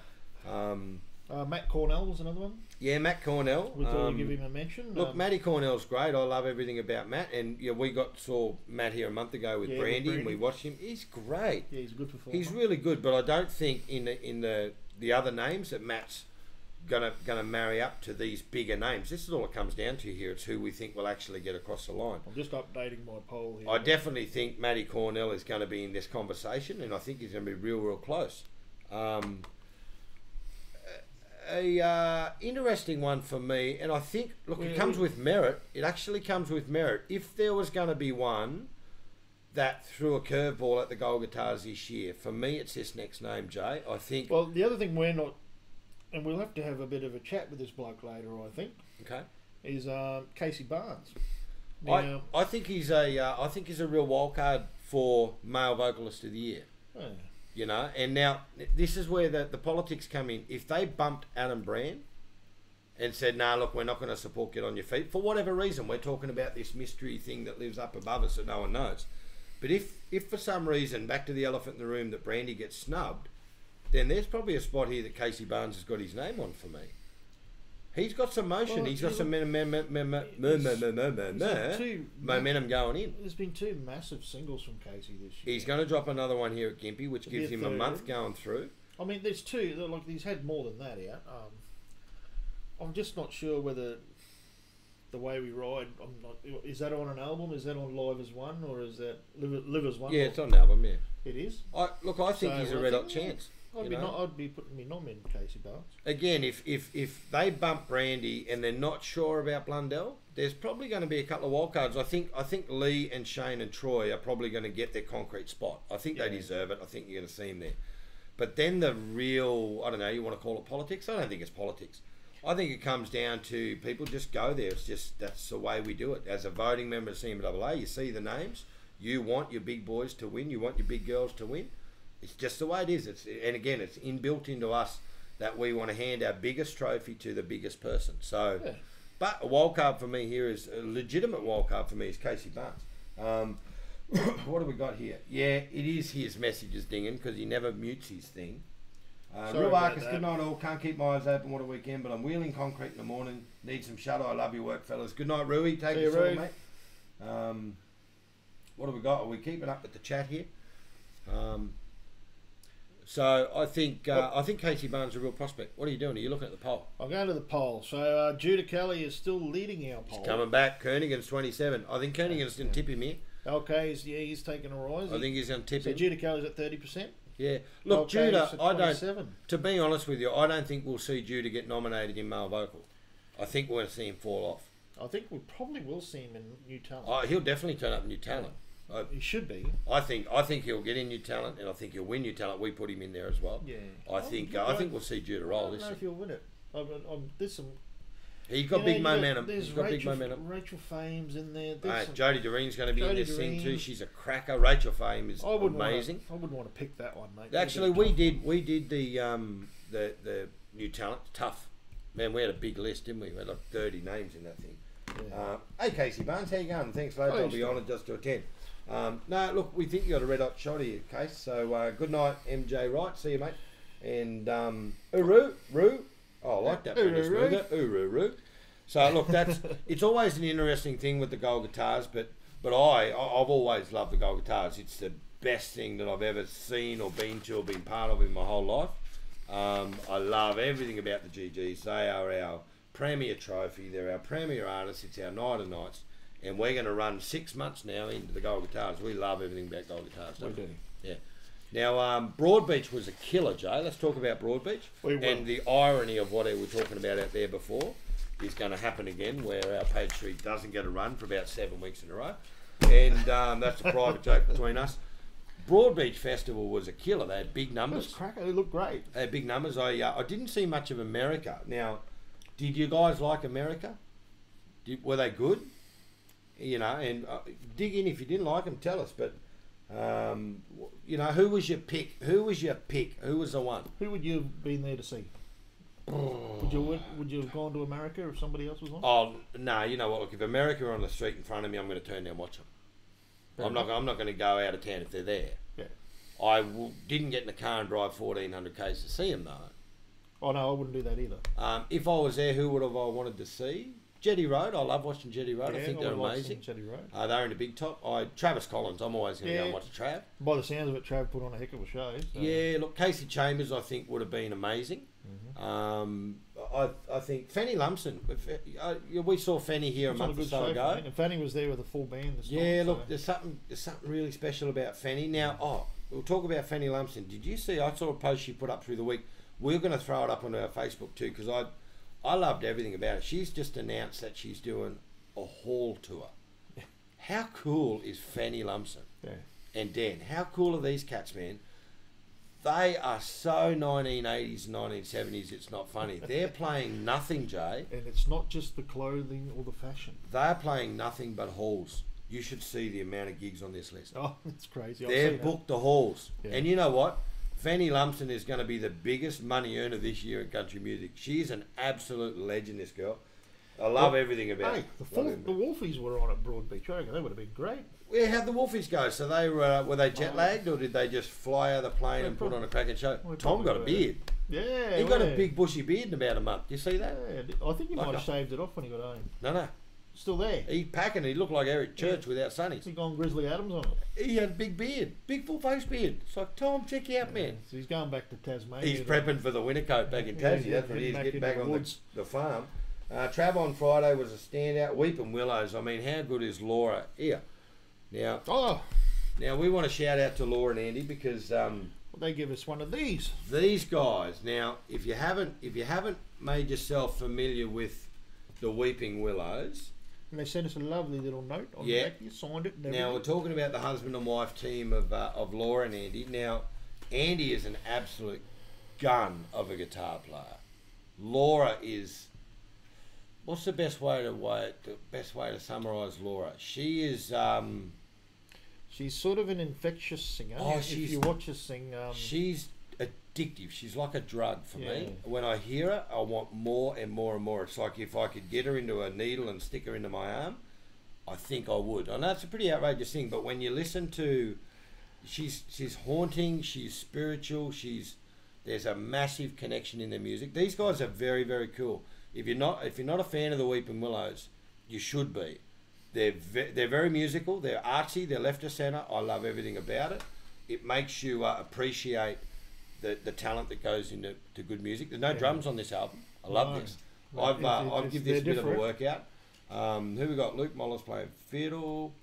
Matt Cornell was another one. Yeah, Matt Cornell. We thought we'd give him a mention. Look, Matty Cornell's great. I love everything about Matt, and we saw Matt here a month ago with Brandy, and we watched him. He's great. Yeah, he's a good performer. He's really good, but I don't think in the other names that Matt's gonna marry up to these bigger names. This is all it comes down to here. It's who we think will actually get across the line. I'm just updating my poll here. I definitely think Matty Cornell is going to be in this conversation, and I think he's going to be real close. Interesting one for me, and I think, look, it comes with merit. It actually comes with merit. If there was going to be one that threw a curveball at the Gold Guitars this year, for me, it's this next name, Jay. I think. Well, the other thing we're not, and we'll have to have a bit of a chat with this bloke later, I think. Okay. Is Casey Barnes. Now, I think he's a real wild card for male vocalist of the year. And now this is where the politics come in. If they bumped Adam Brand, and said, "Nah, look, we're not going to support Get On Your Feet for whatever reason." We're talking about this mystery thing that lives up above us that no one knows. But if for some reason, back to the elephant in the room, that Brandy gets snubbed, then there's probably a spot here that Casey Barnes has got his name on for me. He's got some motion. Well, He's got some momentum going in. There's been 2 massive singles from Casey this year. He's going to drop another one here at Gympie, which gives him a month going through. I mean, there's 2. Like, he's had more than that out. I'm just not sure whether the way we ride. Is that on an album? Is that on live as one, or is that live as one? Yeah, it's on the album. Yeah, it is. I think he's a red hot chance. I'd be putting me nom in Casey Barnes. Again, if they bump Brandy and they're not sure about Blundell, there's probably going to be a couple of wild cards. I think Lee and Shane and Troy are probably going to get their concrete spot. I think they deserve it. I think you're going to see them there. But then the real, I don't know, you want to call it politics? I don't think it's politics. I think it comes down to people just go there. It's just, that's the way we do it. As a voting member of CMAA, you see the names. You want your big boys to win. You want your big girls to win. It's just the way it is. And again, it's inbuilt into us that we want to hand our biggest trophy to the biggest person. So, but a wild card for me here is a legitimate wild card for me is Casey Barnes. What have we got here? Yeah, it is his messages dinging because he never mutes his thing. Real Arcus, good night all. Can't keep my eyes open. What a weekend, but I'm wheeling concrete in the morning. Need some shadow. I love your work, fellas. Good night, Rui. Take us all, mate. What have we got? Are we keeping up with the chat here? So I think Casey Barnes is a real prospect. What are you doing? Are you looking at the poll? I'm going to the poll. So Judah Kelly is still leading our poll. He's coming back. Kernighan's 27. I think Kernighan's going to tip him here. Okay, he's taking a rise. I think he's going to tip him. So Judah Kelly's at 30%? Yeah. Look, Judah, I don't. 27. To be honest with you, I don't think we'll see Judah get nominated in male vocal. I think we're going to see him fall off. I think we probably will see him in New Talent. Oh, he'll definitely turn up in New Talent. He should be. I think he'll get in New Talent, and I think he'll win New Talent. We put him in there as well. Yeah. I think we'll see Judah roll. I don't know if he'll win it. There's some. He's got big momentum. There's He's got big momentum. Rachel Fame's in there. Jodie Doreen's going to be in this thing too. She's a cracker. Rachel Fame is amazing. I wouldn't want to pick that one, mate. Actually, we did the New Talent. Tough. Man, we had a big list, didn't we? We had like 30 names in that thing. Yeah. Hey, Casey Barnes, how you going? Thanks, lads. I'll be honoured just to attend. No, look, we think you got a red hot shot here, Case. So good night, MJ Wright. See you, mate. And Uru. Oh, I like that. Uru. So look, it's always an interesting thing with the gold guitars, but I've always loved the gold guitars. It's the best thing that I've ever seen or been to or been part of in my whole life. I love everything about the GGs. They are our premier trophy. They're our premier artists. It's our night of nights. And we're going to run 6 months now into the gold guitars. We love everything about gold guitars. We do. Yeah. Now, Broadbeach was a killer, Jay. Let's talk about Broadbeach. And the irony of what we were talking about out there before is going to happen again, where our page street doesn't get a run for about 7 weeks in a row. And that's a private joke between us. Broadbeach Festival was a killer. They had big numbers. It was cracker. They looked great. They had big numbers. I didn't see much of America. Now, did you guys like America? Were they good? You know, and dig in if you didn't like them, tell us. But, you know, who was your pick? Who was the one? Who would you have been there to see? Would you have gone to America if somebody else was on? Oh, no, you know what? Look, if America are on the street in front of me, I'm going to turn down and watch them. I'm not going to go out of town if they're there. Yeah. I didn't get in the car and drive 1,400 k's to see them, though. Oh, no, I wouldn't do that either. If I was there, who would have I wanted to see? Jetty Road. I love watching Jetty Road. I think they're amazing. Jetty Road. They're in the big top. Travis Collins. I'm always going to go and watch Trav. By the sounds of it, Trav put on a heck of a show. So. Yeah, look, Casey Chambers, I think, would have been amazing. Mm-hmm. I think Fanny Lumpson. We saw Fanny here a month or so ago. And Fanny was there with a full band this time. Yeah, look, there's something really special about Fanny. Now, we'll talk about Fanny Lumpson. Did you see? I saw a post she put up through the week. We're going to throw it up on our Facebook too because I loved everything about it. She's just announced that she's doing a hall tour. How cool is Fanny Lumpson? Yeah. And Dan? How cool are these cats, man? They are so 1980s and 1970s, it's not funny. They're playing nothing, Jay. And it's not just the clothing or the fashion. They're playing nothing but halls. You should see the amount of gigs on this list. Oh, it's crazy. They've booked the halls. Yeah. And you know what? Fanny Lumpson is going to be the biggest money earner this year in country music. She's an absolute legend, this girl. I love everything about Hey, it. the Wolfies were on at Broadbeach. I reckon they would have been great. Yeah, how'd the Wolfies go? So they were they jet lagged, or did they just fly out of the plane and put on a cracking show? Tom got a beard. Yeah, He got a big bushy beard in about a month. You see that? Yeah, I think he might have shaved it off when he got home. No. Still there. He packing. He looked like Eric Church without sunnies. He gone Grizzly Adams on it. He had a big beard, big full face beard. It's like, Tom, check you out, man. So he's going back to Tasmania. He's prepping for the winter coat back in Tassie. Yeah, That's what he is, back getting in back the on woods. the farm. Trav on Friday was a standout. Weeping Willows. I mean, how good is Laura here? Now, we want to shout out to Laura and Andy because they give us one of these. These guys. Now, if you haven't made yourself familiar with the Weeping Willows, and they sent us a lovely little note on the back. You signed it. And now we're talking about the husband and wife team of Laura and Andy. Now, Andy is an absolute gun of a guitar player. Laura is. What's the best way to summarise Laura? She is. She's sort of an infectious singer. If you watch her sing, she's addictive. She's like a drug for me. When I hear her, I want more and more and more. It's like if I could get her into a needle and stick her into my arm, I think I would. I know it's a pretty outrageous thing, but when you listen to, she's haunting. She's spiritual. There's a massive connection in their music. These guys are very, very cool. If you're not a fan of the Weeping Willows, you should be. They're very musical. They're artsy. They're left of centre. I love everything about it. It makes you appreciate the talent that goes into good music. There's no drums on this album. I love this. I've give this a bit of a workout. Who we got? Luke Mollis playing fiddle.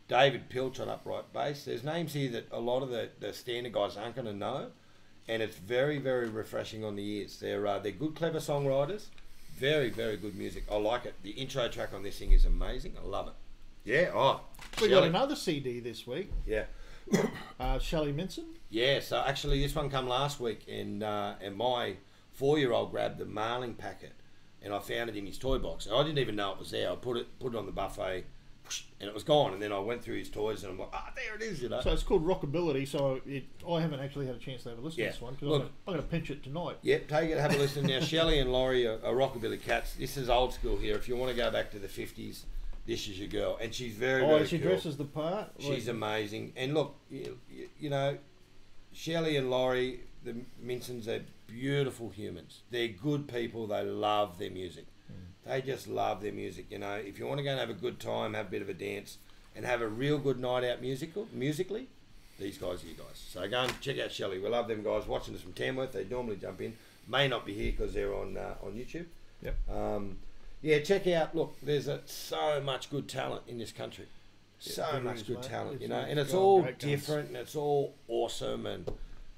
David Pilch on upright bass. There's names here that a lot of the standard guys aren't going to know, and it's very, very refreshing on the ears. They're good, clever songwriters. Very, very good music. I like it. The intro track on this thing is amazing. I love it. Yeah. We got another CD this week. Yeah. Shelley Minson. Yeah. So actually, this one come last week, and my 4-year-old grabbed the mailing packet, and I found it in his toy box. And I didn't even know it was there. I put it on the buffet, and it was gone. And then I went through his toys, and I'm like, there it is, you know. So it's called Rockability. So I haven't actually had a chance to have a listen to this one because I'm going to pinch it tonight. Yep, take it, have a listen. Now, Shelley and Laurie are Rockabilly cats. This is old school here. If you want to go back to the 50s, this is your girl, and she's very she cool. dresses the part. She's amazing. And look, you know, Shelley and Laurie, the Minsons, are beautiful humans. They're good people. They love their music. They just love their music. You know, if you want to go and have a good time, have a bit of a dance, and have a real good night out musically, these guys are you guys. So go and check out Shelley. We love them guys. Watching us from Tamworth, they normally jump in. May not be here because they're on YouTube. Yep. Check out. Look, there's so much good talent in this country. So much good talent, you know, and it's all different and it's all awesome and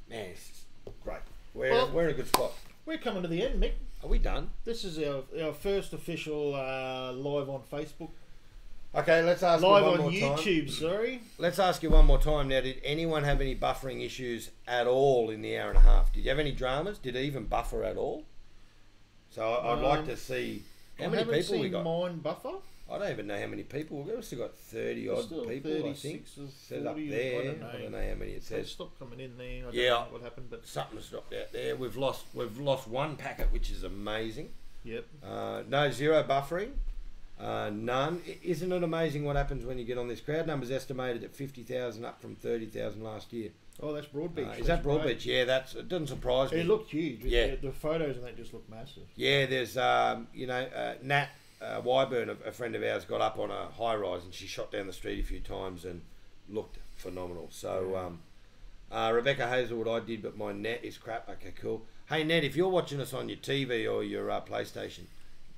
man, it's great. We're in a good spot. We're coming to the end, Mick. Are we done? This is our first official live on Facebook. Okay, let's ask live you one on more YouTube. time. Sorry. Let's ask you one more time. Now, did anyone have any buffering issues at all in the hour and a half? Did you have any dramas? Did it even buffer at all? So I'd like to see how many people we got. Mine buffer. I don't even know how many people. We've still got 30 odd people, I think. It says up there. I don't know how many it says. They stopped coming in there. I don't know what happened, but something's dropped out there. We've lost one packet, which is amazing. Yep. No, zero buffering. None. Isn't it amazing what happens when you get on this? Crowd numbers estimated at 50,000, up from 30,000 last year. Oh, that's Broadbeach. Is that Broadbeach? Yeah, it doesn't surprise me. It looked huge. Yeah. The photos and that just look massive. Yeah, there's Nat Wyburn, a friend of ours, got up on a high rise and she shot down the street a few times and looked phenomenal. So Rebecca Hazelwood, I did, but my net is crap. Okay, cool. Hey Ned, if you're watching us on your TV or your PlayStation,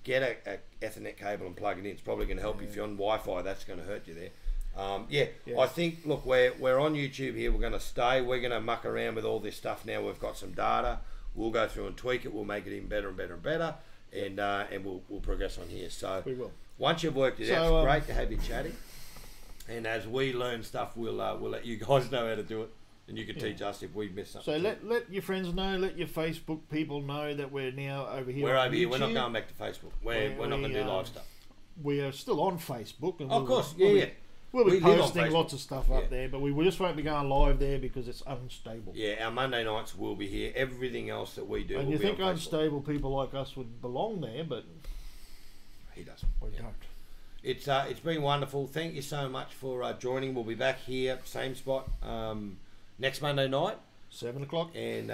get a Ethernet cable and plug it in. It's probably going to help you. If you're on Wi-Fi, that's going to hurt you there. I think, look, we're on YouTube here. We're going to stay. We're going to muck around with all this stuff now. We've got some data. We'll go through and tweak it. We'll make it even better and better and better. And we'll progress on here. So we will. Once you've worked it out, it's great to have you chatting. And as we learn stuff, we'll let you guys know how to do it. And you can teach us if we miss something. So let your friends know, let your Facebook people know that we're now over here. We're over here. We're not going back to Facebook. We're not going to do live stuff. We are still on Facebook. And of course, yeah. We'll be We live on posting Facebook. lots of stuff up Yeah. there, but we just won't be going live there because it's unstable. Yeah, our Monday nights will be here. Everything else that we do And will you be think on Facebook. unstable people like us would belong there, but He doesn't. we Yeah. don't. It's been wonderful. Thank you so much for joining. We'll be back here, same spot, next Monday night. 7 o'clock. And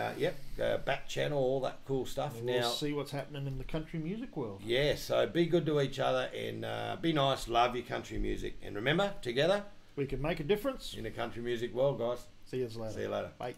back channel, all that cool stuff. And we'll Now, see what's happening in the country music world. yeah, so be good to each other and be nice. Love your country music. And remember, together We can make a difference. in the country music world, guys. See you later. See you later. Bye.